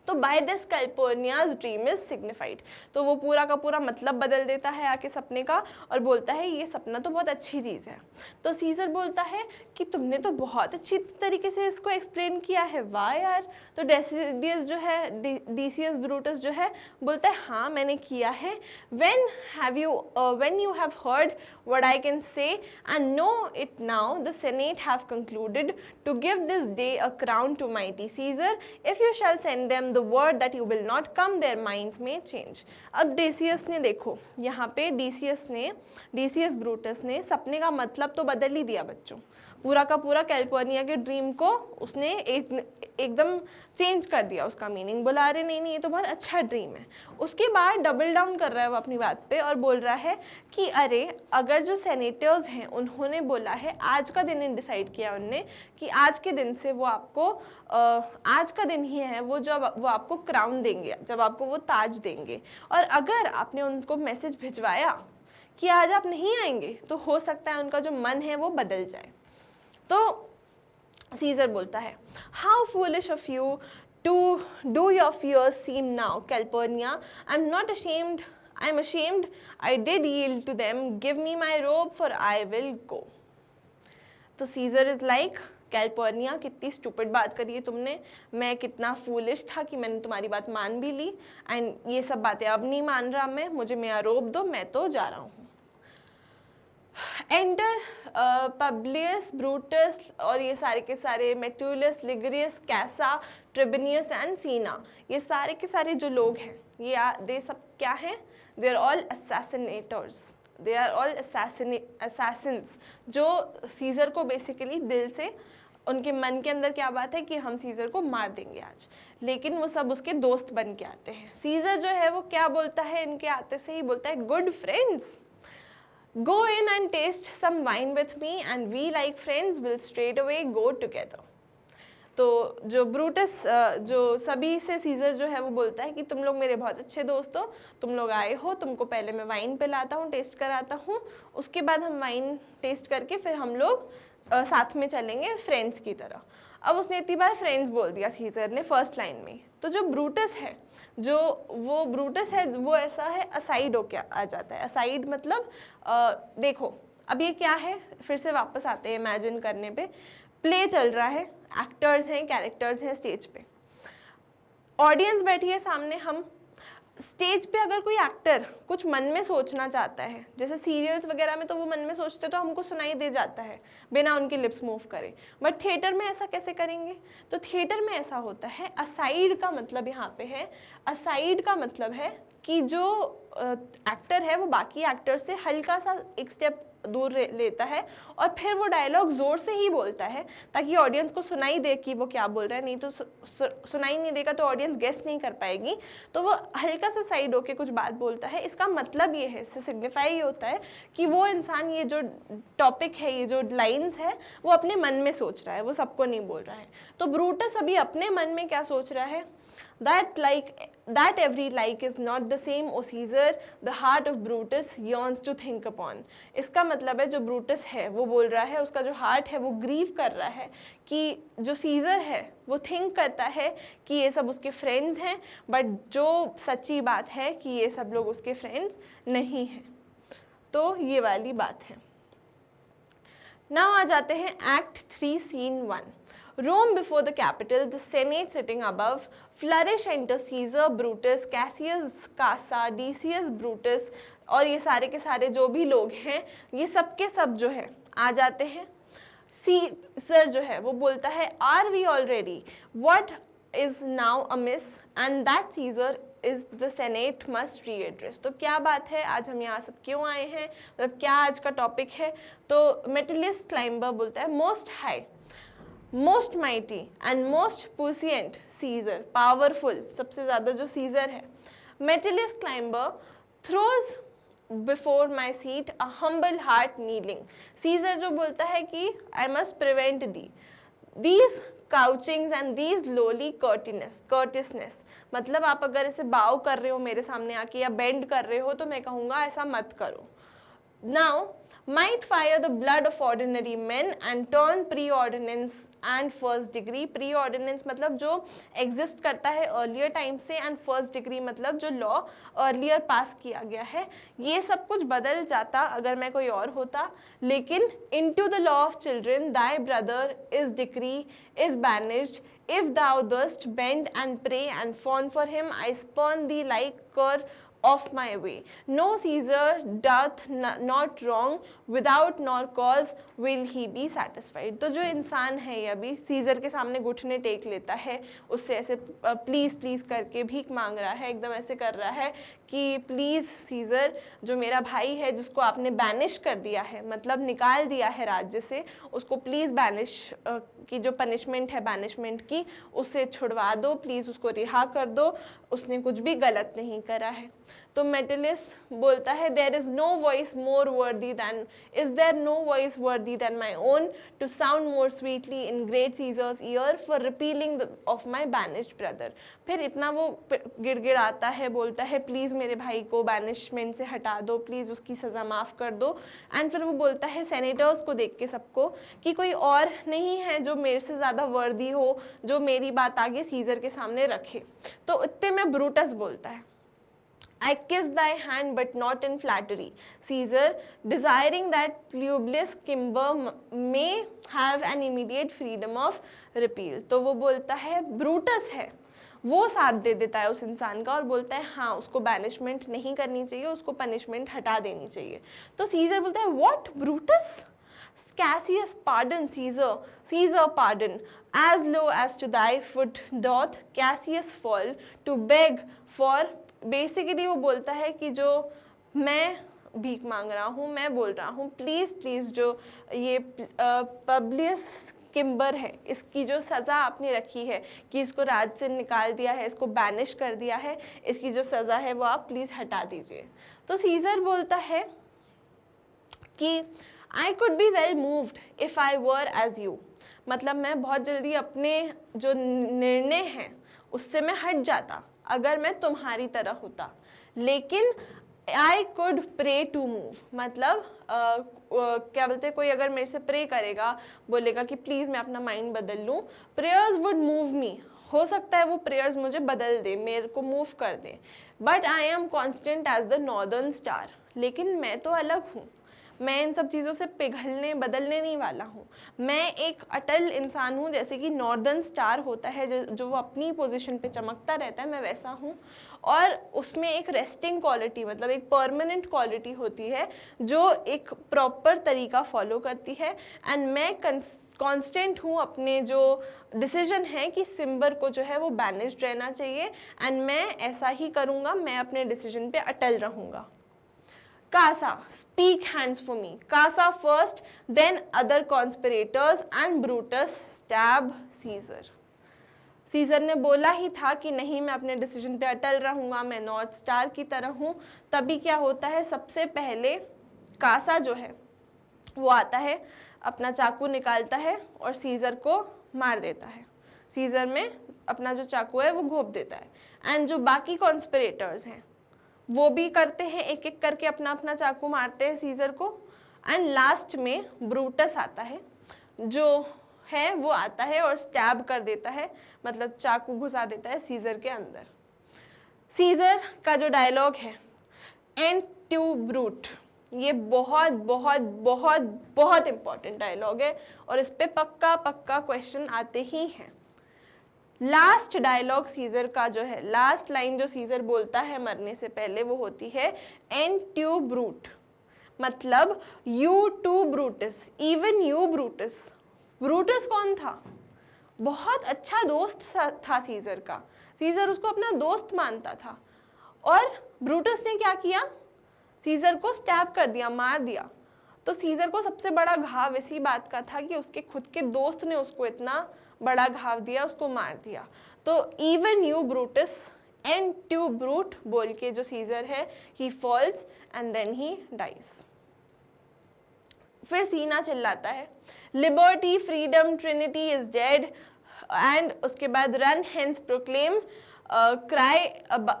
तो by this Calpurnia's dream is signified. तो वो पूरा का पूरा मतलब बदल देता है आके सपने का और बोलता है ये सपना तो बहुत अच्छी चीज़ है। तो सीजर बोलता है कि तुमने तो बहुत अच्छी तरीके से इसको एक्सप्लेन किया है, वाह यार। तो डेसियस जो है, डेसियस ब्रूटस जो है, बोलता है हाँ मैंने किया है। when you have heard what I can say and know it now, the Senate have concluded to give this day a crown to mighty Caesar. If you shall send them the word that you will not come, their minds may change। अब डेसियस ने, देखो यहाँ पे डेसियस ब्रूटस ने सपने का मतलब तो बदल ही दिया बच्चों, पूरा का पूरा कैलिफोर्निया के ड्रीम को उसने एकदम चेंज कर दिया उसका मीनिंग। बोला अरे नहीं नहीं ये तो बहुत अच्छा ड्रीम है। उसके बाद डबल डाउन कर रहा है वो अपनी बात पे और बोल रहा है कि अरे अगर जो सेनेटर्स हैं उन्होंने बोला है, आज का दिन डिसाइड किया उनने कि आज के दिन से वो आपको आज का दिन ही है वो जब वो आपको क्राउन देंगे, जब आपको वो ताज देंगे। और अगर आपने उनको मैसेज भिजवाया कि आज आप नहीं आएंगे, तो हो सकता है उनका जो मन है वो बदल जाए। तो सीजर बोलता है, how foolish of you to do your fears seem now Calpurnia, I am not ashamed, I am ashamed, I did yield to them, give me my robe for I will go. तो सीजर इज लाइक, कैल्पर्निया कितनी स्टूपिड बात करी है तुमने, मैं कितना फूलिश था कि मैंने तुम्हारी बात मान भी ली, एंड ये सब बातें अब नहीं मान रहा मैं, मुझे मेरा रोब दो, मैं तो जा रहा हूँ। एंटर पब्लियस, ब्रूटस और ये सारे के सारे, मेटुलस, लिगरियस, कैसा, ट्रिबिनियस एंड सीना, ये सारे के सारे जो लोग हैं ये दे सब क्या हैं, they are all assassinators, they are all assassins, जो सीजर को बेसिकली दिल से, उनके मन के अंदर क्या बात है कि हम सीजर को मार देंगे आज, लेकिन वो सब उसके दोस्त बन के आते हैं। सीजर जो है वो क्या बोलता है, इनके आते से ही बोलता है, good friends, go in and taste some wine with me and we like friends will straight away go together। तो जो ब्रूटस, जो सभी से सीजर जो है वो बोलता है कि तुम लोग मेरे बहुत अच्छे दोस्त हो, तुम लोग आए हो, तुमको पहले मैं वाइन पिलाता हूँ, टेस्ट कराता हूँ, उसके बाद हम वाइन टेस्ट करके फिर हम लोग साथ में चलेंगे फ्रेंड्स की तरह। अब उसने इतनी बार फ्रेंड्स बोल दिया सीजर ने फर्स्ट लाइन में, तो जो ब्रूटस है, जो वो ब्रूटस है वो ऐसा है, असाइड होके आ जाता है। असाइड मतलब देखो अब ये क्या है, फिर से वापस आते हैं इमेजिन करने पे, प्ले चल रहा है, एक्टर्स हैं, कैरेक्टर्स हैं स्टेज पे, ऑडियंस बैठी है सामने, हम स्टेज पे अगर कोई एक्टर कुछ मन में सोचना चाहता है, जैसे सीरियल्स वगैरह में तो वो मन में सोचते तो हमको सुनाई दे जाता है बिना उनके लिप्स मूव करे, बट थिएटर में ऐसा कैसे करेंगे? तो थिएटर में ऐसा होता है, असाइड का मतलब यहाँ पे है, असाइड का मतलब है कि जो एक्टर है वो बाकी एक्टर से हल्का सा एक स्टेप दूर लेता है और फिर वो डायलॉग जोर से ही बोलता है ताकि ऑडियंस को सुनाई दे कि वो क्या बोल रहा है, नहीं तो सुनाई नहीं देगा तो ऑडियंस गेस नहीं कर पाएगी, तो वो हल्का सा साइड होके कुछ बात बोलता है। इसका मतलब ये है, इससे सिग्निफाई ये होता है कि वो इंसान ये जो टॉपिक है, ये जो लाइन्स है वो अपने मन में सोच रहा है, वो सबको नहीं बोल रहा है। तो ब्रूटस अभी अपने मन में क्या सोच रहा है, that every like is not the same, O Caesar, the heart of Brutus yearns to think upon। इसका मतलब है जो ब्रूटस है वो बोल रहा है, उसका जो हार्ट है वो ग्रीव कर रहा है कि जो सीजर है वो थिंक करता है कि ये सब उसके फ्रेंड्स हैं, बट जो सच्ची बात है कि ये सब लोग उसके फ्रेंड्स नहीं हैं। तो ये वाली बात है। नाउ आ जाते हैं act 3 scene 1। Rome before the Capitol, the Senate sitting above, flourish enter Caesar, Brutus, Cassius, Casa, Decius, Brutus और ये सारे के सारे जो भी लोग हैं, ये सब के सब जो है आ जाते हैं। सीजर जो है वो बोलता है, Are we all ready? What is now amiss? And that Caesar is the Senate must readdress। तो क्या बात है, आज हम यहाँ सब क्यों आए हैं, मतलब क्या आज का टॉपिक है? तो मेटिलियस क्लाइंबर बोलता है, most high, most mighty and most puissant Caesar, powerful, सबसे ज़्यादा जो सीजर है, Metellus Cimber throws before my seat a humble heart kneeling. Caesar जो बोलता है कि I must prevent these couchings and these lowly courtesies, मतलब आप अगर ऐसे बाव कर रहे हो मेरे सामने आके या बेंड कर रहे हो तो मैं कहूँगा ऐसा मत करो। Now might fire the blood of ordinary men and turn preordinance and first degree। preordinance मतलब जो एग्जिस्ट करता है अर्लियर टाइम से, एंड फर्स्ट डिग्री मतलब जो लॉ अर्लियर पास किया गया है, ये सब कुछ बदल जाता अगर मैं कोई और होता। लेकिन into the law of children thy brother is decree is banished, if thou dost bend and pray and fawn for him, I spurn thee like cur of my way। No Caesar doth not wrong, without nor cause will he be satisfied। तो जो इंसान है ये अभी सीजर के सामने घुटने टेक लेता है, उससे ऐसे प्लीज़ प्लीज़ करके भीख मांग रहा है, एकदम ऐसे कर रहा है कि प्लीज़ सीजर, जो मेरा भाई है जिसको आपने बैनिश कर दिया है, मतलब निकाल दिया है राज्य से, उसको प्लीज़ बैनिश की जो पनिशमेंट है बैनिशमेंट की, उससे छुड़वा दो, प्लीज़ उसको रिहा कर दो, उसने कुछ भी गलत नहीं करा है। तो मेटिलियस बोलता है there is no voice more worthy than, is there no voice worthy than my own to sound more sweetly in great Caesar's ear for repealing of my banished brother. फिर इतना वो गिड़गिड़ाता है, बोलता है प्लीज़ मेरे भाई को बैनिशमेंट से हटा दो, प्लीज़ उसकी सज़ा माफ़ कर दो। एंड फिर वो बोलता है सेनेटर्स को देख के सबको कि कोई और नहीं है जो मेरे से ज़्यादा वर्दी हो, जो मेरी बात आगे सीजर के सामने रखे। तो इतने में ब्रूटस बोलता है I kiss thy hand but not in flattery, Caesar, desiring that Publius Cimber may have an immediate freedom of repeal। तो वो बोलता है ब्रूटस है, वो साथ दे देता है उस इंसान का और बोलता है हाँ उसको बैनिशमेंट नहीं करनी चाहिए, उसको पनिशमेंट हटा देनी चाहिए। तो सीजर बोलता है what Brutus? Cassius pardon Caesar, Caesar pardon, as low as to thy foot doth Cassius fall to beg for। Basically वो बोलता है कि जो मैं भीख मांग रहा हूँ, मैं बोल रहा हूँ प्लीज़ प्लीज़ जो ये पब्लियस किम्बर है, इसकी जो सज़ा आपने रखी है कि इसको राज से निकाल दिया है, इसको बैनिश कर दिया है, इसकी जो सज़ा है वो आप प्लीज़ हटा दीजिए। तो सीजर बोलता है कि I could be well moved if I were as you, मतलब मैं बहुत जल्दी अपने जो निर्णय हैं उससे मैं हट जाता अगर मैं तुम्हारी तरह होता, लेकिन I could pray to move, मतलब क्या बोलते हैं, कोई अगर मेरे से प्रे करेगा, बोलेगा कि प्लीज़ मैं अपना माइंड बदल लूँ, प्रेयर्स वुड मूव मी, हो सकता है वो प्रेयर्स मुझे बदल दे, मेरे को मूव कर दे। But I am constant as the northern star, लेकिन मैं तो अलग हूँ, मैं इन सब चीज़ों से पिघलने बदलने नहीं वाला हूँ। मैं एक अटल इंसान हूँ, जैसे कि नॉर्दर्न स्टार होता है जो वो अपनी पोजीशन पे चमकता रहता है, मैं वैसा हूँ। और उसमें एक रेस्टिंग क्वालिटी, मतलब एक परमानेंट क्वालिटी होती है जो एक प्रॉपर तरीका फॉलो करती है। एंड मैं कांस्टेंट हूँ अपने जो डिसीजन है कि सिम्बर को जो है वो बैनिश्ड रहना चाहिए, एंड मैं ऐसा ही करूँगा, मैं अपने डिसीजन पे अटल रहूँगा। Casa, speak hands for me. Casa first, then other conspirators and Brutus stab Caesar. Caesar ने बोला ही था कि नहीं मैं अपने डिसीजन पे अटल रहूँगा, मैं नॉर्थ स्टार की तरह हूँ। तभी क्या होता है, सबसे पहले कासा जो है वो आता है, अपना चाकू निकालता है और सीजर को मार देता है। सीजर में अपना जो चाकू है वो घोंप देता है। एंड जो बाकी कॉन्स्पिरेटर्स हैं वो भी करते हैं, एक एक करके अपना अपना चाकू मारते हैं सीजर को। एंड लास्ट में ब्रूटस आता है, जो है वो आता है और स्टैब कर देता है, मतलब चाकू घुसा देता है सीजर के अंदर। सीजर का जो डायलॉग है एंड टू ब्रूट, ये बहुत बहुत बहुत बहुत इंपॉर्टेंट डायलॉग है और इस पे पक्का पक्का क्वेश्चन आते ही हैं। लास्ट डायलॉग सीजर का जो है, लास्ट लाइन जो सीजर बोलता है मरने से पहले, वो होती है एंड टू ब्रूट, मतलब you too Brutus, even you Brutus. Brutus कौन था? बहुत अच्छा दोस्त था सीजर का, सीजर उसको अपना दोस्त मानता था। और ब्रूटस ने क्या किया, सीजर को स्टैब कर दिया, मार दिया। तो सीजर को सबसे बड़ा घाव इसी बात का था कि उसके खुद के दोस्त ने उसको इतना बड़ा घाव दिया, उसको मार दिया। तो even you Brutus and to Brute बोल के जो सीजर है he falls and then he dies. फिर सीना चिल्लाता है liberty freedom trinity is dead, and उसके बाद run hence proclaim cry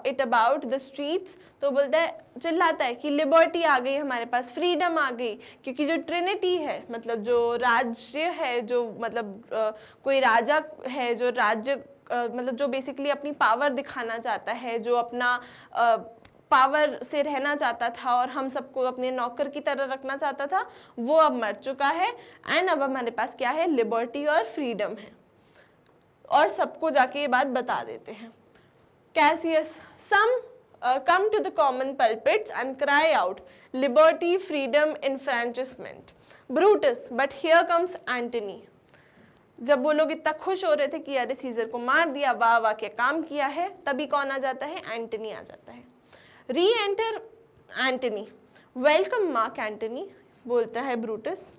it about the streets. तो बोलता है, चिल्लाता है कि लिबर्टी आ गई हमारे पास, फ्रीडम आ गई, क्योंकि जो ट्रिनिटी है, मतलब जो राज्य है, जो मतलब कोई राजा है जो राज्य मतलब जो बेसिकली अपनी पावर दिखाना चाहता है, जो अपना पावर से रहना चाहता था और हम सबको अपने नौकर की तरह रखना चाहता था, वो अब मर चुका है। एंड अब हमारे पास क्या है, लिबर्टी और फ्रीडम है। और सबको जाके ये बात बता देते हैं। Cassius, some come to the common pulpits and cry out, liberty, freedom, enfranchisement. Brutus, but here comes Antony. जब वो लोग इतना खुश हो रहे थे कि अरे सीजर को मार दिया, वाह वाह क्या काम किया है, तभी कौन आ जाता है, एंटनी आ जाता है। री-एंटर एंटनी, वेलकम मार्क एंटनी, बोलता है Brutus.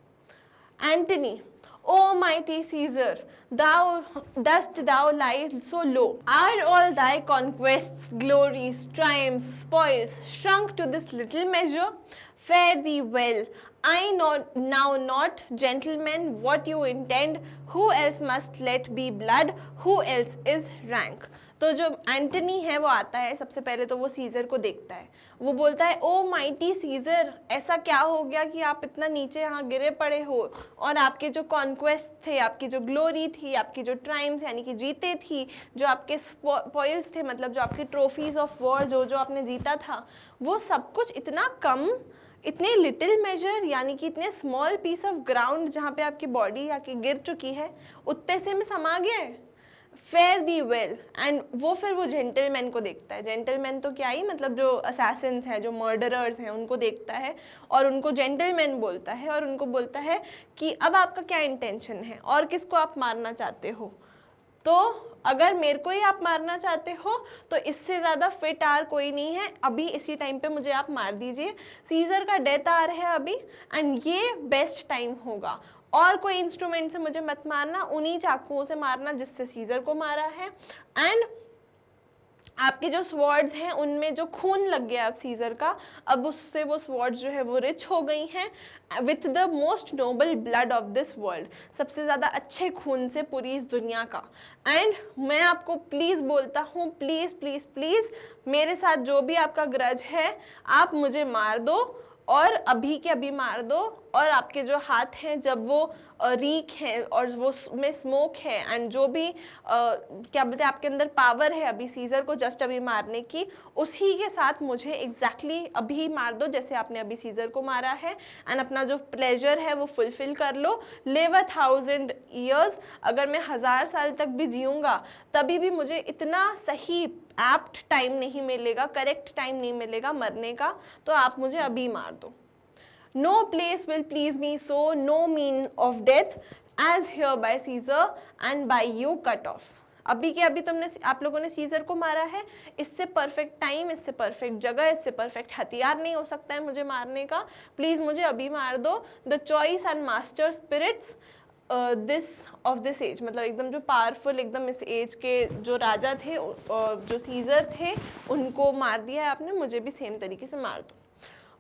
Antony, O mighty Caesar, dost thou lie so low? Are all thy conquests, glories, triumphs, spoils shrunk to this little measure? Fare thee well. I know now not, gentlemen, what you intend. Who else must let be blood? Who else is rank? तो जो एंटनी है वो आता है, सबसे पहले तो वो सीजर को देखता है, वो बोलता है ओ माइटी सीजर, ऐसा क्या हो गया कि आप इतना नीचे यहाँ गिरे पड़े हो, और आपके जो कॉन्क्वेस्ट थे, आपकी जो ग्लोरी थी, आपकी जो ट्राइम्स यानी कि जीते थी, जो आपके स्पॉइल्स थे मतलब जो आपकी ट्रॉफीज ऑफ वॉर जो जो आपने जीता था, वो सब कुछ इतना कम, इतने लिटिल मेजर यानी कि इतने स्मॉल पीस ऑफ ग्राउंड जहाँ पे आपकी बॉडी आके गिर चुकी है उतने से में समा गया है। फेयर दी वेल, एंड वो फिर वो जेंटलमैन को देखता है। जेंटलमैन तो क्या ही मतलब जो असैसिन्स हैं, जो मर्डरर्स हैं, उनको देखता है और उनको जेंटलमैन बोलता है और उनको बोलता है कि अब आपका क्या इंटेंशन है और किसको आप मारना चाहते हो। तो अगर मेरे को ही आप मारना चाहते हो तो इससे ज़्यादा फिट आर कोई नहीं है, अभी इसी टाइम पे मुझे आप मार दीजिए। सीजर का डेथ आर है अभी, एंड ये बेस्ट टाइम होगा, और कोई इंस्ट्रूमेंट से मुझे मत मारना, उन्हीं चाकुओं से मारना जिससे सीजर को मारा है। एंड आपके जो स्वॉर्ड्स हैं उनमें जो खून लग गया अब सीजर का, अब उससे वो स्वॉर्ड्स जो है वो रिच हो गई हैं with the most noble blood of this world, सबसे ज़्यादा अच्छे खून से पूरी इस दुनिया का। एंड मैं आपको प्लीज़ बोलता हूँ, प्लीज़ प्लीज़ प्लीज़ मेरे साथ जो भी आपका ग्रज है आप मुझे मार दो, और अभी के अभी मार दो, और आपके जो हाथ हैं जब वो रीक है और वो में स्मोक है, एंड जो भी क्या बोलते हैं आपके अंदर पावर है अभी सीजर को जस्ट अभी मारने की, उसी के साथ मुझे एग्जैक्टली अभी मार दो जैसे आपने अभी सीजर को मारा है, एंड अपना जो प्लेजर है वो फुलफिल कर लो। लिव 1000 years, अगर मैं 1000 साल तक भी जीऊँगा तभी भी मुझे इतना सही एप्ट टाइम नहीं मिलेगा, करेक्ट टाइम नहीं मिलेगा मरने का, तो आप मुझे अभी मार दो। No place will please me so, no mean of death as here by Caesar and by you cut off. अभी के अभी तुमने आप लोगों ने सीजर को मारा है, इससे परफेक्ट टाइम, इससे परफेक्ट जगह, इससे परफेक्ट हथियार नहीं हो सकता है मुझे मारने का, प्लीज मुझे अभी मार दो। The choice and master spirits this of this age, मतलब एकदम जो पावरफुल एकदम इस एज के जो राजा थे जो सीजर थे उनको मार दिया है आपने, मुझे भी सेम तरीके से मार दो।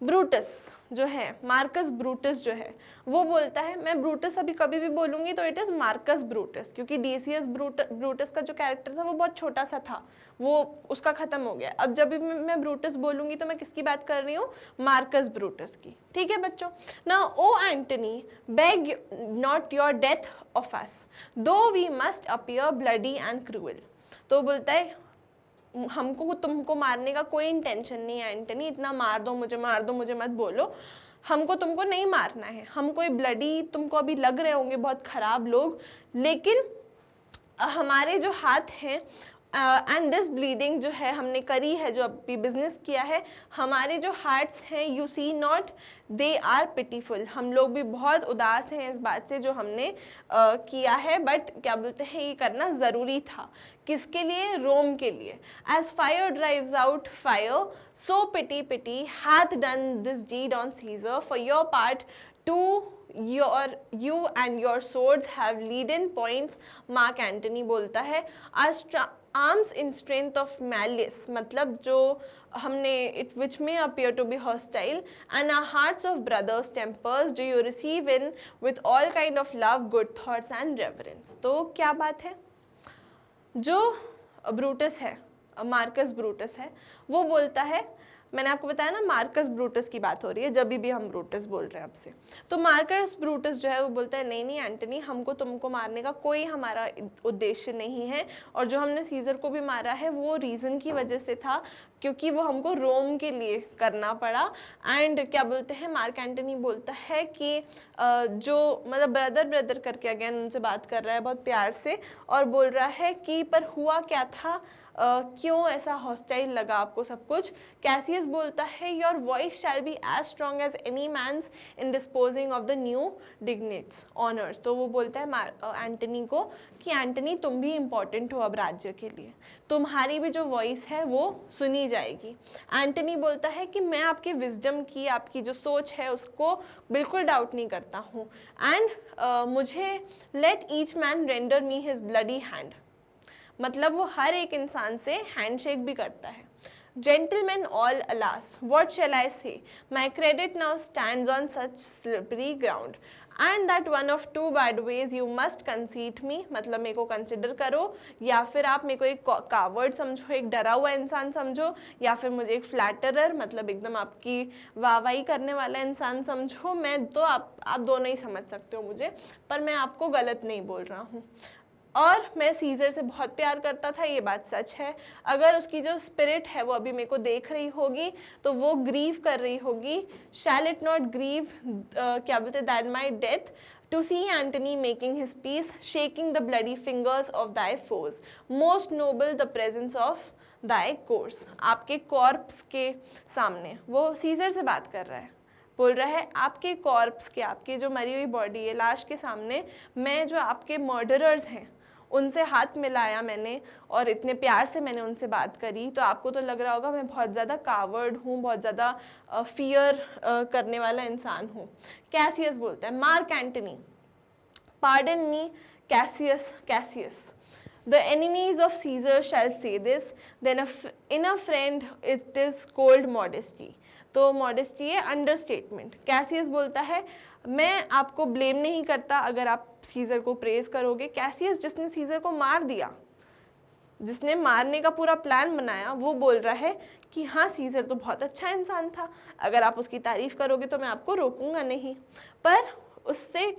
ब्रूटस जो है, मार्कस ब्रूटस जो है वो बोलता है, मैं ब्रूटस अभी कभी भी बोलूंगी तो इट इज मार्कस ब्रूटस, क्योंकि डीसीएस ब्रूटस का जो कैरेक्टर था वो बहुत छोटा सा था, वो उसका खत्म हो गया। अब जब भी मैं ब्रूटस बोलूंगी तो मैं किसकी बात कर रही हूँ, मार्कस ब्रूटस की। ठीक है बच्चों। Now O Antony, beg not your death of us though we must appear bloody and cruel. तो बोलता है हमको तुमको मारने का कोई इंटेंशन नहीं है एंटनी, इतना मार दो मुझे मत बोलो, हमको तुमको नहीं मारना है, हम कोई ब्लडी तुमको अभी लग रहे होंगे बहुत खराब लोग, लेकिन हमारे जो हाथ हैं एंड दिस ब्लीडिंग जो है हमने करी है, जो अभी बिजनेस किया है, हमारे जो हार्ट्स हैं you see not they are pitiful, हम लोग भी बहुत उदास हैं इस बात से जो हमने किया है, बट क्या बोलते हैं ये करना ज़रूरी था। किसके लिए, रोम के लिए। As fire drives out fire so pity pity hath done this deed on Caesar for your part to you and your swords have leaden points, Mark Antony बोलता है। Arms in strength of malice, मतलब जो हमने it which may appear to be hostile, and our hearts of brothers tempers do you receive in with all kind of love, good thoughts and reverence. तो क्या बात है, जो ब्रूटस है, मार्कस ब्रूटस है, वो बोलता है, मैंने आपको बताया ना मार्कस ब्रूटस की बात हो रही है जब भी हम ब्रूटस बोल रहे हैं आपसे, तो मार्कस ब्रूटस जो है वो बोलता है नहीं एंटनी, हमको तुमको मारने का कोई हमारा उद्देश्य नहीं है, और जो हमने सीजर को भी मारा है वो रीज़न की वजह से था क्योंकि वो हमको रोम के लिए करना पड़ा। एंड क्या बोलते हैं, मार्क एंटनी बोलता है कि जो मतलब ब्रदर करके अगेन उनसे बात कर रहा है बहुत प्यार से, और बोल रहा है कि पर हुआ क्या था, क्यों ऐसा हॉस्टाइल लगा आपको सब कुछ? कैसियस बोलता है your voice shall be as strong as any man's in disposing of the new dignities honours. तो वो बोलता है एंटनी को कि एंटनी तुम भी इम्पॉर्टेंट हो अब राज्य के लिए, तुम्हारी भी जो वॉइस है वो सुनी जाएगी। एंटनी बोलता है कि मैं आपके विजडम की, आपकी जो सोच है उसको बिल्कुल डाउट नहीं करता हूँ, एंड मुझे let each man render me his bloody hand, मतलब वो हर एक इंसान से हैंडशेक भी करता है। Gentlemen all, alas, what shall I say? My credit now stands on such slippery ground, and that one of two bad ways you must conceit me, मतलब मेरे को कंसिडर करो, या फिर आप मेरे को एक कावर्ड समझो, एक डरा हुआ इंसान समझो, या फिर मुझे एक फ्लैटरर, मतलब एकदम आपकी वाहवाही करने वाला इंसान समझो। मैं तो आप दोनों ही समझ सकते हो मुझे, पर मैं आपको गलत नहीं बोल रहा हूँ। और मैं सीजर से बहुत प्यार करता था, ये बात सच है। अगर उसकी जो स्पिरिट है वो अभी मेरे को देख रही होगी तो वो ग्रीव कर रही होगी। शैल इट नॉट ग्रीव, क्या बोलते, that my death, to see Antony making his peace, shaking the bloody fingers of thy force, most noble the presence of thy corse. आपके कॉर्प्स के सामने, वो सीजर से बात कर रहा है, बोल रहा है आपके कॉर्प्स के, आपकी जो मरी हुई बॉडी है, लाश के सामने मैं जो आपके मर्डरर्स हैं उनसे हाथ मिलाया मैंने, और इतने प्यार से मैंने उनसे बात करी, तो आपको तो लग रहा होगा मैं बहुत ज़्यादा कावर्ड हूँ, बहुत ज़्यादा फियर करने वाला इंसान हूँ। कैसियस बोलता है, Mark Antony, pardon me Cassius, the enemies of Caesar shall say this, then in a friend it is called modesty। तो मॉडेस्टी है अंडरस्टेटमेंट। कैसियस बोलता है मैं आपको ब्लेम नहीं करता अगर आप सीजर को प्रेज करोगे। कैसियस जिसने सीजर को मार दिया, जिसने मारने का पूरा प्लान बनाया, वो बोल रहा है कि हाँ सीजर तो बहुत अच्छा इंसान था, अगर आप उसकी तारीफ करोगे तो मैं आपको रोकूंगा नहीं। पर उससे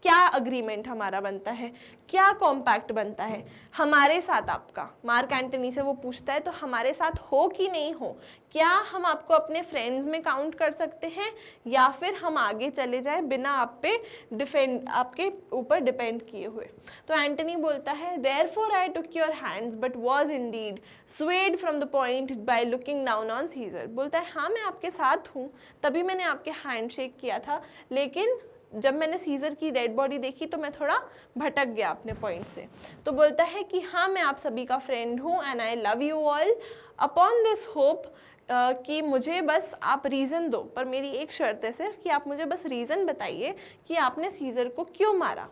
क्या अग्रीमेंट हमारा बनता है, क्या कॉम्पैक्ट बनता है हमारे साथ आपका? मार्क एंटनी से वो पूछता है तो हमारे साथ हो कि नहीं हो, क्या हम आपको अपने फ्रेंड्स में काउंट कर सकते हैं, या फिर हम आगे चले जाएं बिना आपके ऊपर डिपेंड किए हुए? तो एंटनी बोलता है, therefore I took your hands but was indeed swayed from the point by looking down on Caesar. बोलता है हाँ मैं आपके साथ हूँ, तभी मैंने आपके हैंडशेक किया था, लेकिन जब मैंने सीजर की डेड बॉडी देखी तो मैं थोड़ा भटक गया अपने पॉइंट से। तो बोलता है कि हाँ मैं आप सभी का फ्रेंड हूँ, and I love you all upon this hope, कि मुझे बस आप रीज़न दो, पर मेरी एक शर्त है सिर्फ कि आप मुझे बस रीज़न बताइए कि आपने सीजर को क्यों मारा।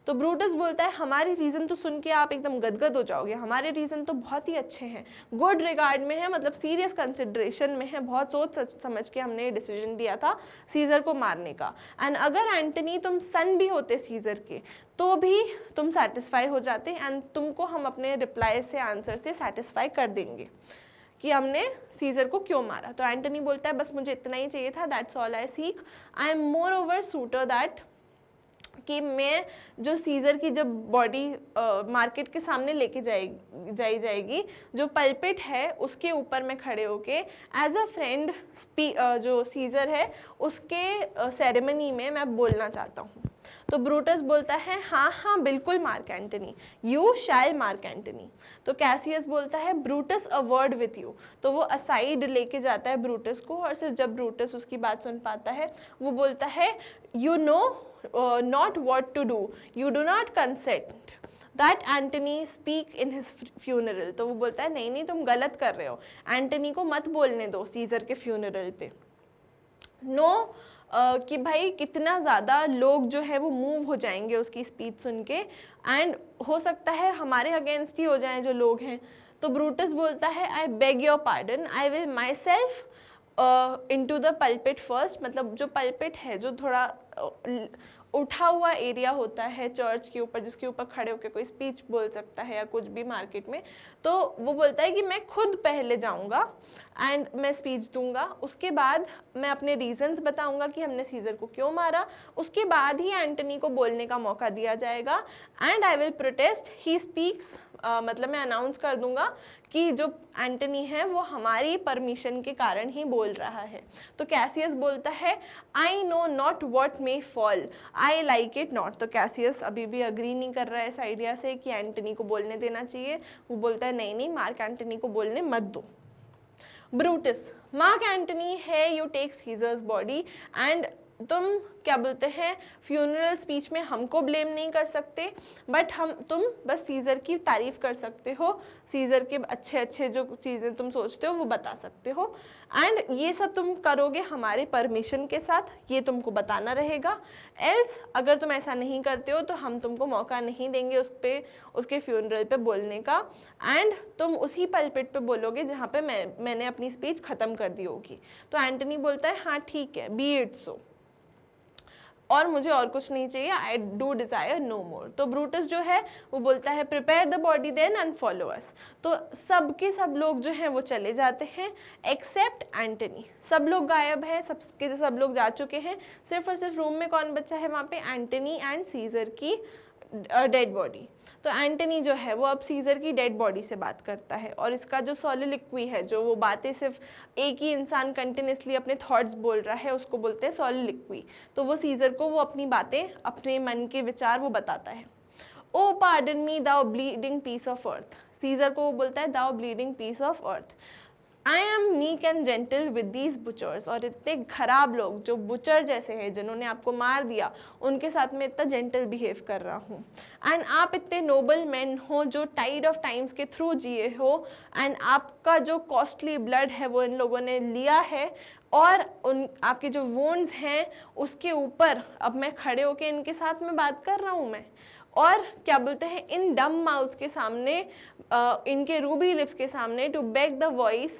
तो ब्रूटस बोलता है हमारे रीज़न तो सुन के आप एकदम गदगद हो जाओगे, हमारे रीज़न तो बहुत ही अच्छे हैं, गुड रिगार्ड में है, मतलब सीरियस कंसिडरेशन में है, बहुत सोच समझ के हमने ये डिसीजन लिया था सीजर को मारने का। एंड अगर एंटनी तुम सन भी होते सीजर के तो भी तुम सेटिस्फाई हो जाते, एंड तुमको हम अपने रिप्लाई से, आंसर से सेटिस्फाई कर देंगे कि हमने सीजर को क्यों मारा। तो एंटनी बोलता है बस मुझे इतना ही चाहिए था, that's all I seek, I am more over sweater that, कि मैं जो सीजर की जब बॉडी मार्केट के सामने लेके जाएगी, जो पल्पिट है उसके ऊपर मैं खड़े होके एज अ फ्रेंड जो सीजर है उसके सेरेमनी में मैं बोलना चाहता हूँ। तो ब्रूटस बोलता है हाँ बिल्कुल mark Antony, you shall mark Antony. तो कैसियस बोलता है Brutus a word with you. तो वो असाइड लेके जाता है ब्रूटस को, और सिर्फ जब ब्रूटस उसकी बात सुन पाता है वो बोलता है you know not what to do, you do not consent that Antony speak in his funeral। तो वो बोलता है नहीं तुम गलत कर रहे हो, एंटनी को मत बोलने दो सीजर के फ्यूनरल पे। नो कि भाई कितना ज़्यादा लोग जो है वो मूव हो जाएंगे उसकी स्पीच सुन के, एंड हो सकता है हमारे अगेंस्ट ही हो जाएं जो लोग हैं। तो ब्रूटस बोलता है I beg your pardon, I will my self into the pulpit first. मतलब जो पल्पिट है, जो थोड़ा उठा हुआ एरिया होता है चर्च के ऊपर, जिसके ऊपर खड़े होकर कोई स्पीच बोल सकता है या कुछ भी मार्केट में, तो वो बोलता है कि मैं खुद पहले जाऊंगा एंड मैं स्पीच दूंगा, उसके बाद मैं अपने रीजंस बताऊंगा कि हमने सीजर को क्यों मारा, उसके बाद ही एंटनी को बोलने का मौका दिया जाएगा, and I will protest he speaks, मतलब मैं अनाउंस कर दूंगा कि जो एंटनी है वो हमारी परमिशन के कारण ही बोल रहा है। तो कैसियस बोलता है I know not what may fall, I like it not. तो कैसियस अभी भी अग्री नहीं कर रहा है इस आइडिया से कि एंटनी को बोलने देना चाहिए। वो बोलता है नहीं नहीं, मार्क एंटनी को बोलने मत दो। ब्रूटस, मार्क एंटनी है you take Caesar's body and तुम क्या बोलते हैं फ्यूनरल स्पीच में हमको ब्लेम नहीं कर सकते, बट तुम बस सीजर की तारीफ कर सकते हो, सीजर के अच्छे अच्छे जो चीज़ें तुम सोचते हो वो बता सकते हो, एंड ये सब तुम करोगे हमारे परमिशन के साथ, ये तुमको बताना रहेगा। एल्स अगर तुम ऐसा नहीं करते हो तो हम तुमको मौका नहीं देंगे उसके फ्यूनरल पे बोलने का, एंड तुम उसी पलपिट पे बोलोगे जहाँ पे मैंने अपनी स्पीच ख़त्म कर दी होगी। तो एंटनी बोलता है हाँ ठीक है, बी इट सो, और मुझे और कुछ नहीं चाहिए, I do desire no more. तो ब्रूटस जो है वो बोलता है prepare the body then and follow us. तो सब लोग जो हैं वो चले जाते हैं एक्सेप्ट एंटनी। सब लोग गायब हैं, सब लोग जा चुके हैं, सिर्फ और सिर्फ रूम में कौन बचा है वहाँ पे, एंटनी एंड सीजर की डेड बॉडी। तो एंटनी जो है वो अब सीजर की डेड बॉडी से बात करता है, और इसका जो सोलिलोक्वी है, जो वो बातें सिर्फ एक ही इंसान कंटिन्यूसली अपने थॉट्स बोल रहा है, उसको बोलते हैं सोलिलोक्वी। तो वो सीजर को वो अपनी बातें, अपने मन के विचार वो बताता है। O pardon me thou bleeding piece of earth, Caesar को वो बोलता है thou bleeding piece of earth, I am meek and gentle with these butchers. और इतने खराब लोग जो बुचर जैसे हैं, जिन्होंने आपको मार दिया, उनके साथ में इतना जेंटल बिहेव कर रहा हूँ। एंड आप इतने नोबल मैन हो जो टाइड ऑफ टाइम्स के थ्रू जिए हो, एंड आपका जो कॉस्टली ब्लड है वो इन लोगों ने लिया है, और उन आपके जो वोन्स हैं उसके ऊपर अब मैं खड़े होके इनके साथ में बात कर रहा हूँ मैं, और क्या बोलते हैं इन डम माउथ्स के सामने, इनके रूबी लिप्स के सामने, टू बेग द वॉइस,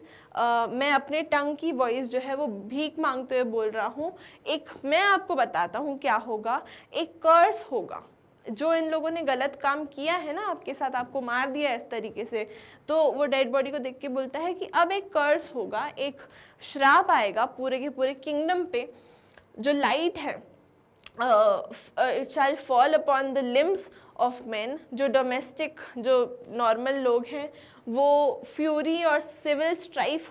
मैं अपने टंग की वॉइस जो है वो भीख मांगते हुए बोल रहा हूँ। एक मैं आपको बताता हूँ क्या होगा, एक कर्स होगा। जो इन लोगों ने गलत काम किया है ना आपके साथ, आपको मार दिया इस तरीके से, तो वो डेड बॉडी को देख के बोलता है कि अब एक कर्स होगा, एक श्राप आएगा पूरे के पूरे किंगडम पे। जो लाइट है, it shall fall upon the limbs of men, जो डोमेस्टिक जो नॉर्मल लोग हैं वो फ्यूरी और सिविल स्ट्राइक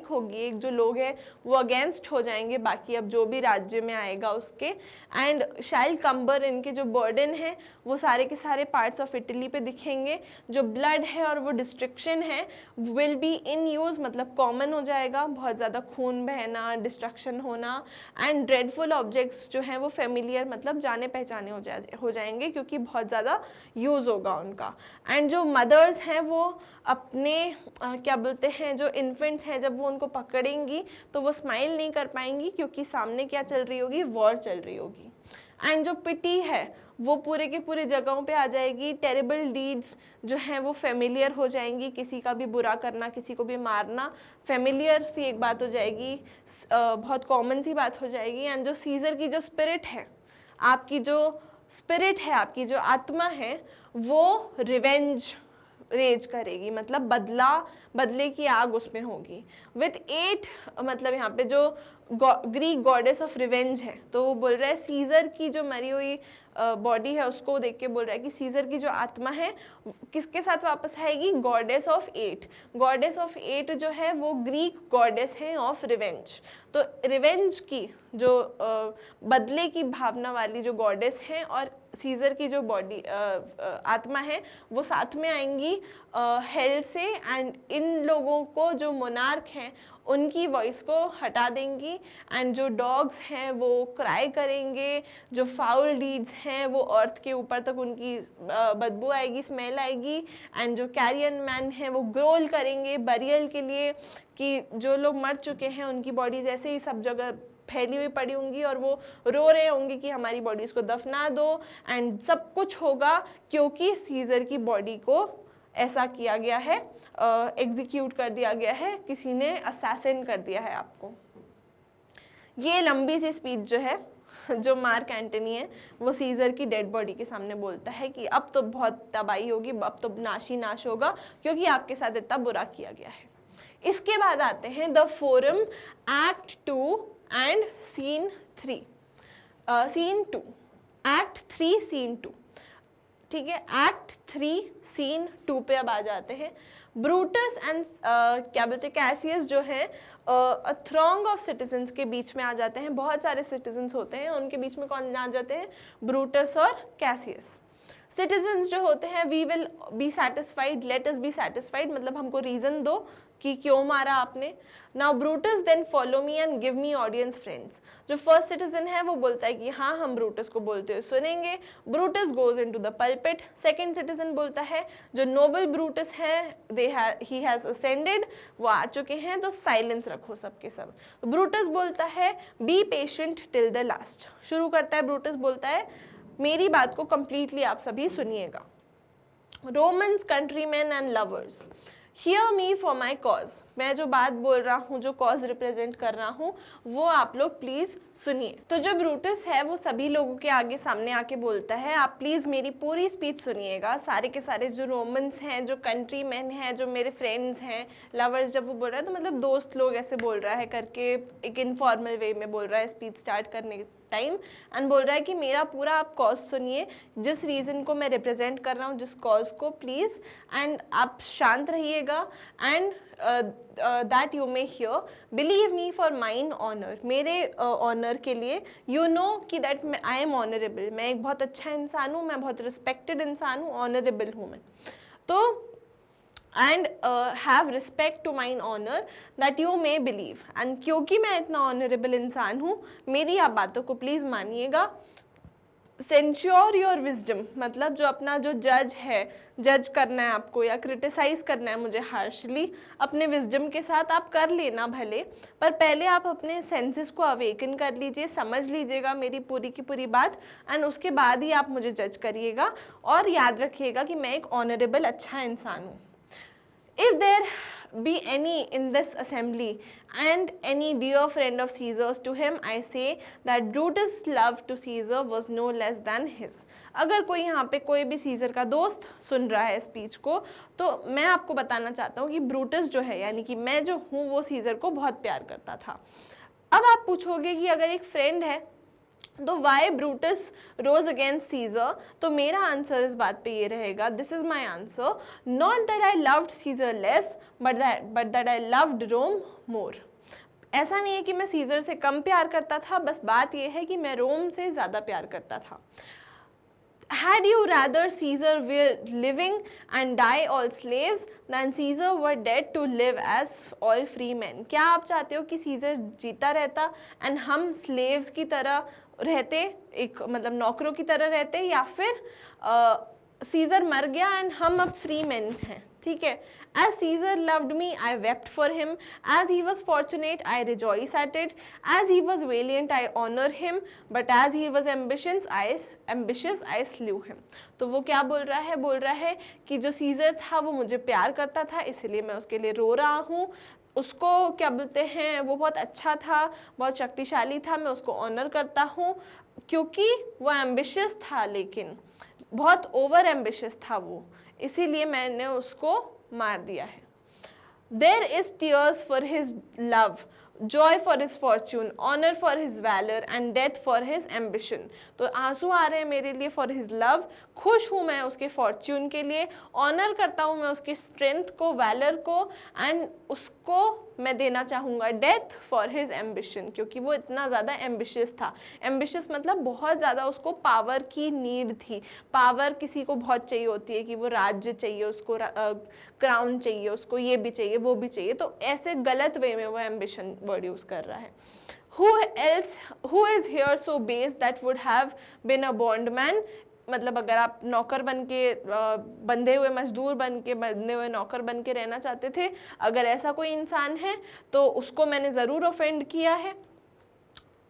होगी, एक जो लोग हैं वो अगेंस्ट हो जाएंगे बाकी अब जो भी राज्य में आएगा उसके, एंड शैल कम्बर, इनके जो बर्डन है वो सारे के सारे पार्ट्स ऑफ इटली पे दिखेंगे। जो ब्लड है और वो डिस्ट्रक्शन है विल बी इन यूज, मतलब कॉमन हो जाएगा, बहुत ज़्यादा खून बहना, डिस्ट्रक्शन होना, एंड ड्रेडफुल ऑब्जेक्ट्स जो हैं वो फेमिलियर, मतलब जाने पहचाने हो जाएंगे क्योंकि बहुत ज़्यादा यूज़ होगा उनका। एंड जो मदर्स हैं वो अपने क्या बोलते हैं जो इन्फेंट्स हैं, जब वो उनको पकड़ेंगी तो वो स्माइल नहीं कर पाएंगी क्योंकि सामने क्या चल रही होगी, वॉर चल रही होगी। एंड जो पिटी है वो पूरे के पूरे जगहों पे आ जाएगी। टेरिबल डीड्स जो हैं वो फेमिलियर हो जाएंगी, किसी का भी बुरा करना, किसी को भी मारना फेमिलियर सी एक बात हो जाएगी, बहुत कॉमन सी बात हो जाएगी। एंड जो सीजर की जो स्पिरिट है, आपकी जो आत्मा है वो रिवेंज रेज करेगी, मतलब बदले की आग उसमें होगी। विथ 8 मतलब यहाँ पे जो ग्रीक गॉडेस ऑफ रिवेंज है, तो वो बोल रहा है सीजर की जो मरी हुई बॉडी है उसको देख के बोल रहा है कि सीजर की जो आत्मा है किसके साथ वापस आएगी, गॉडेस ऑफ 8। गॉडेस ऑफ 8 जो है वो ग्रीक गॉडेस है ऑफ रिवेंज। तो रिवेंज की जो बदले की भावना वाली जो गॉडेस हैं और सीजर की जो बॉडी आत्मा है वो साथ में आएंगी हेल से, एंड इन लोगों को जो मोनार्क हैं उनकी वॉइस को हटा देंगी, एंड जो डॉग्स हैं वो क्राई करेंगे, जो फाउल डीड्स हैं वो अर्थ के ऊपर तक उनकी बदबू आएगी, स्मेल आएगी, एंड जो कैरियन मैन हैं वो ग्रोल करेंगे बरियल के लिए, कि जो लोग मर चुके हैं उनकी बॉडीज ऐसे ही सब जगह फैली हुई पड़ी होंगी और वो रो रहे होंगे कि हमारी बॉडीज को दफना दो। एंड सब कुछ होगा क्योंकि सीजर की बॉडी को ऐसा किया गया है, एग्जीक्यूट कर दिया गया है, किसी ने असैसिन कर दिया है आपको। ये लंबी सी स्पीच जो है जो मार्क एंटनी है वो सीजर की डेड बॉडी के सामने बोलता है कि अब तो बहुत तबाही होगी, अब तो नाशी नाश होगा क्योंकि आपके साथ इतना बुरा किया गया है। इसके बाद आते हैं the forum act 2 and scene 3, scene 2, act 3 scene 2, ठीक है। एक्ट 3 सीन 2 पे अब आ जाते हैं। ब्रूटस एंड क्या बोलते हैं कैसियस जो है थ्रॉन्ग ऑफ सिटीजन्स के बीच में आ जाते हैं। बहुत सारे सिटीजन्स होते हैं, उनके बीच में कौन आ जाते हैं? ब्रूटस और कैसियस। सिटीजन्स जो होते हैं, we will be satisfied, let us be satisfied, मतलब हमको रीजन दो कि क्यों मारा आपने। Now Brutus then follow me and give me audience friends. जो फर्स्ट सिटीजन है वो बोलता है कि हाँ हम ब्रूटस को बोलते हुए सुनेंगे। Brutus goes into the pulpit. Second citizen बोलता है जो नोबल ब्रूटस है ही हैज असेंडेड, वो आ चुके हैं तो साइलेंस रखो सबके सब। तो ब्रूटस बोलता है be patient till the last. शुरू करता है ब्रूटस, बोलता है मेरी बात को कंप्लीटली आप सभी सुनिएगा। Romans, countryman and lovers, hear me for my cause. मैं जो बात बोल रहा हूँ, जो कॉज रिप्रेजेंट कर रहा हूँ, वो आप लोग प्लीज सुनिए। तो जो ब्रूटस है वो सभी लोगों के आगे सामने आके बोलता है आप प्लीज मेरी पूरी स्पीच सुनिएगा। सारे के सारे जो रोमन्स हैं, जो कंट्री मैन हैं, जो मेरे फ्रेंड्स हैं, लवर्स, जब वो बोल रहा है तो मतलब दोस्त लोग ऐसे बोल रहा है करके एक इनफॉर्मल वे में बोल रहा है स्पीच स्टार्ट करने टाइम, एंड बोल रहा है कि मेरा पूरा आप कॉज सुनिए, जिस रीज़न को मैं रिप्रेजेंट कर रहा हूँ, जिस कॉज को, प्लीज़ एंड आप शांत रहिएगा and that you may hear believe me for mine honour. मेरे ऑनर के लिए यू नो कि दैट आई एम ऑनरेबल, मैं एक बहुत अच्छा इंसान हूँ, मैं बहुत रिस्पेक्टेड इंसान हूँ, ऑनरेबल हूँ मैं। तो and have respect to mine honour that you may believe, and क्योंकि मैं इतना ऑनरेबल इंसान हूँ, मेरी आप बातों को प्लीज़ मानिएगा। सेंश्योर योर विजडम, मतलब जो अपना जो जज है, जज करना है आपको या क्रिटिसाइज करना है मुझे हार्शली, अपने विजडम के साथ आप कर लेना भले, पर पहले आप अपने सेंसेस को अवेकन कर लीजिए, समझ लीजिएगा मेरी पूरी की पूरी बात, एंड उसके बाद ही आप मुझे जज करिएगा। और याद रखिएगा कि मैं एक ऑनरेबल अच्छा इंसान हूँ। If there be any in this assembly and any dear friend of Caesar's, to him I say that Brutus' love to Caesar was no less than his. अगर कोई यहाँ पे कोई भी सीजर का दोस्त सुन रहा है स्पीच को, तो मैं आपको बताना चाहता हूँ कि ब्रूटस जो है, यानी कि मैं जो हूँ, वो सीजर को बहुत प्यार करता था। अब आप पूछोगे कि अगर एक फ्रेंड है तो why Brutus rose against Caesar, तो मेरा आंसर इस बात पे ये रहेगा, this is my answer, not that I loved Caesar less but that I loved Rome more. ऐसा नहीं है कि मैं सीजर से कम प्यार करता था, बस बात ये है कि मैं रोम से ज़्यादा प्यार करता था। Had you rather Caesar were living and die all slaves than Caesar were dead to live as all free men? क्या आप चाहते हो कि सीजर जीता रहता एंड हम स्लेव्स की तरह रहते, एक मतलब नौकरों की तरह रहते, या फिर सीजर मर गया एंड हम अब फ्री मैन हैं? ठीक है। As Caesar loved me, I wept for him. As he was fortunate, I rejoice at it. As he was valiant, I honor him. But as he was ambitious, I slew him. तो वो क्या बोल रहा है? बोल रहा है कि जो सीजर था वो मुझे प्यार करता था, इसलिए मैं उसके लिए रो रहा हूँ। उसको क्या बोलते हैं, वो बहुत अच्छा था, बहुत शक्तिशाली था, मैं उसको ऑनर करता हूँ क्योंकि वो एम्बिशियस था, लेकिन बहुत ओवर एम्बिशियस था वो, इसीलिए मैंने उसको मार दिया है। There is tears for his love, joy for his fortune, honor for his valor and death for his ambition. तो आंसू आ रहे हैं मेरे लिए for his love, खुश हूँ मैं उसके फॉर्च्यून के लिए, ऑनर करता हूँ मैं उसकी स्ट्रेंथ को, वैलर को, एंड उसको मैं देना चाहूँगा डेथ फॉर हिज एम्बिशन, क्योंकि वो इतना ज़्यादा एम्बिशियस था। एम्बिशियस मतलब बहुत ज़्यादा उसको पावर की नीड थी। पावर किसी को बहुत चाहिए होती है कि वो राज्य चाहिए उसको, क्राउन चाहिए उसको, ये भी चाहिए वो भी चाहिए, तो ऐसे गलत वे में वो एम्बिशन वर्ड यूज़ कर रहा है। Who is here so base that would have been a bondman? मतलब अगर आप नौकर बन के, बंधे हुए मजदूर बन के, बंधे हुए नौकर बन के रहना चाहते थे, अगर ऐसा कोई इंसान है तो उसको मैंने ज़रूर ऑफेंड किया है।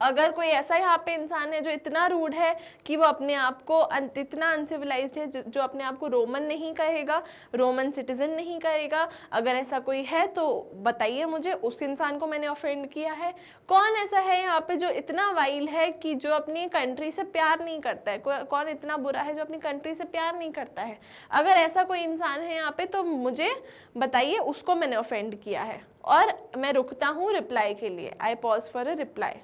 अगर कोई ऐसा यहाँ पे इंसान है जो इतना रूड है कि वो अपने आप को इतना अनसिविलाइज्ड है, जो अपने आप को रोमन नहीं कहेगा, रोमन सिटीजन नहीं कहेगा, अगर ऐसा कोई है तो बताइए मुझे, उस इंसान को मैंने ऑफेंड किया है। कौन ऐसा है यहाँ पे जो इतना वाइल है कि जो अपनी कंट्री से प्यार नहीं करता है? कौन इतना बुरा है जो अपनी कंट्री से प्यार नहीं करता है? अगर ऐसा कोई इंसान है यहाँ पे तो मुझे बताइए, उसको मैंने ऑफेंड किया है। और मैं रुकता हूँ रिप्लाई के लिए, I pause for a reply.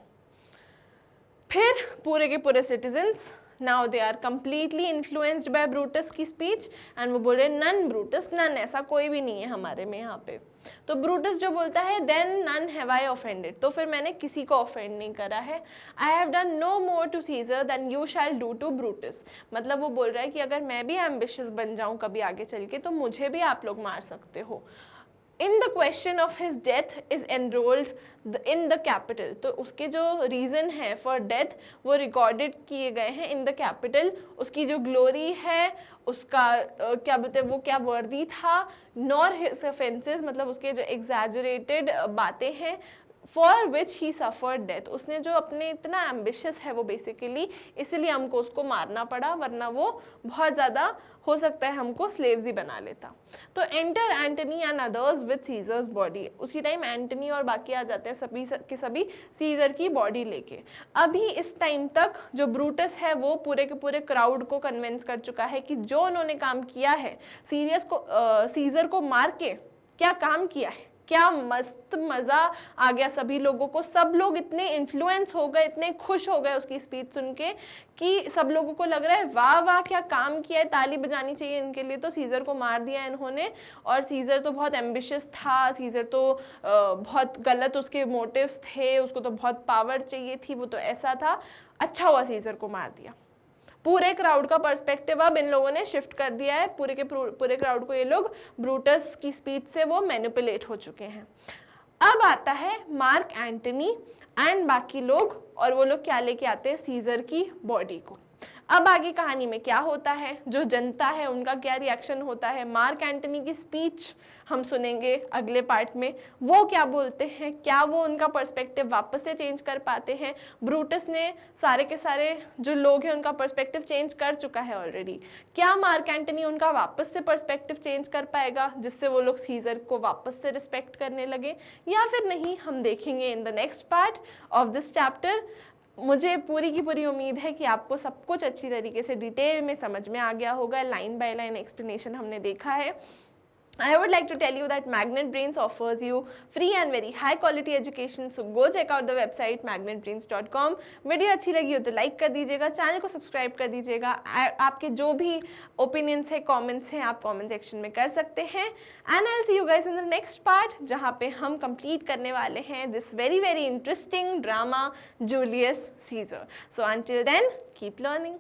फिर पूरे के पूरे citizens now they are completely influenced by Brutus की स्पीच एंड वो बोल रहे नन ब्रूटस, नन, ऐसा कोई भी नहीं है हमारे में यहाँ पे। तो ब्रूटस जो बोलता है then none have I offended, तो फिर मैंने किसी को ऑफेंड नहीं करा है। I have done no more to Caesar than you shall do to Brutus, मतलब वो बोल रहा है कि अगर मैं भी एम्बिशियस बन जाऊं कभी आगे चल के तो मुझे भी आप लोग मार सकते हो। In the question of his death is enrolled in the capital, तो उसके जो रीज़न है फॉर डेथ वो रिकॉर्डेड किए गए हैं इन द कैपिटल। उसकी जो ग्लोरी है, उसका क्या बोलते हैं वो क्या वर्दी था, नॉर हिज ऑफेंसेस, मतलब उसके जो एग्जैजरेटेड बातें हैं, for which he suffered death, उसने जो अपने इतना एम्बिशियस है वो बेसिकली, इसीलिए हमको उसको मारना पड़ा, वरना वो बहुत ज़्यादा हो सकता है हमको स्लेव्स ही बना लेता। तो enter Antony and others with Caesar's body, उसी टाइम एंटनी और बाकी आ जाते हैं सभी के सभी सीजर की बॉडी लेके। अभी इस टाइम तक जो ब्रूटस है वो पूरे के पूरे क्राउड को कन्विंस कर चुका है कि जो उन्होंने काम किया है सीजर को मार के, क्या काम किया है, क्या मस्त मजा आ गया सभी लोगों को। सब लोग इतने इन्फ्लुएंस हो गए, इतने खुश हो गए उसकी स्पीच सुन के कि सब लोगों को लग रहा है वाह वाह क्या काम किया है, ताली बजानी चाहिए इनके लिए। तो सीजर को मार दिया इन्होंने, और सीजर तो बहुत एम्बिशियस था, सीजर तो बहुत गलत उसके मोटिव्स थे, उसको तो बहुत पावर चाहिए थी, वो तो ऐसा था। अच्छा हुआ सीजर को मार दिया। पूरे क्राउड का पर्सपेक्टिव अब इन लोगों ने शिफ्ट कर दिया है, पूरे क्राउड को ये लोग ब्रूटस की स्पीच से वो मैनिपुलेट हो चुके हैं। अब आता है मार्क एंटनी एंड बाकी लोग, और वो लोग क्या लेके आते हैं, सीजर की बॉडी को। अब आगे कहानी में क्या होता है, जो जनता है उनका क्या रिएक्शन होता है, मार्क एंटनी की स्पीच हम सुनेंगे अगले पार्ट में, वो क्या बोलते हैं, क्या वो उनका पर्सपेक्टिव वापस से चेंज कर पाते हैं। ब्रूटस ने सारे के सारे जो लोग हैं उनका पर्सपेक्टिव चेंज कर चुका है ऑलरेडी, क्या मार्क एंटनी उनका वापस से पर्सपेक्टिव चेंज कर पाएगा जिससे वो लोग सीजर को वापस से रिस्पेक्ट करने लगे, या फिर नहीं, हम देखेंगे इन the next part of this chapter. मुझे पूरी की पूरी उम्मीद है कि आपको सब कुछ अच्छी तरीके से डिटेल में समझ में आ गया होगा, लाइन बाय लाइन एक्सप्लेनेशन हमने देखा है। I would like to tell you that Magnet Brains offers you free and very high quality education, so go check out the website magnetbrains.com। Video अच्छी लगी हो तो लाइक कर दीजिएगा, चैनल को सब्सक्राइब कर दीजिएगा। आपके जो भी ओपिनियंस है, कमेंट्स हैं, आप कमेंट सेक्शन में कर सकते हैं। And I will see you guys in the next part, जहाँ पे हम कंप्लीट करने वाले हैं this very very interesting drama Julius Caesar. So until then keep learning.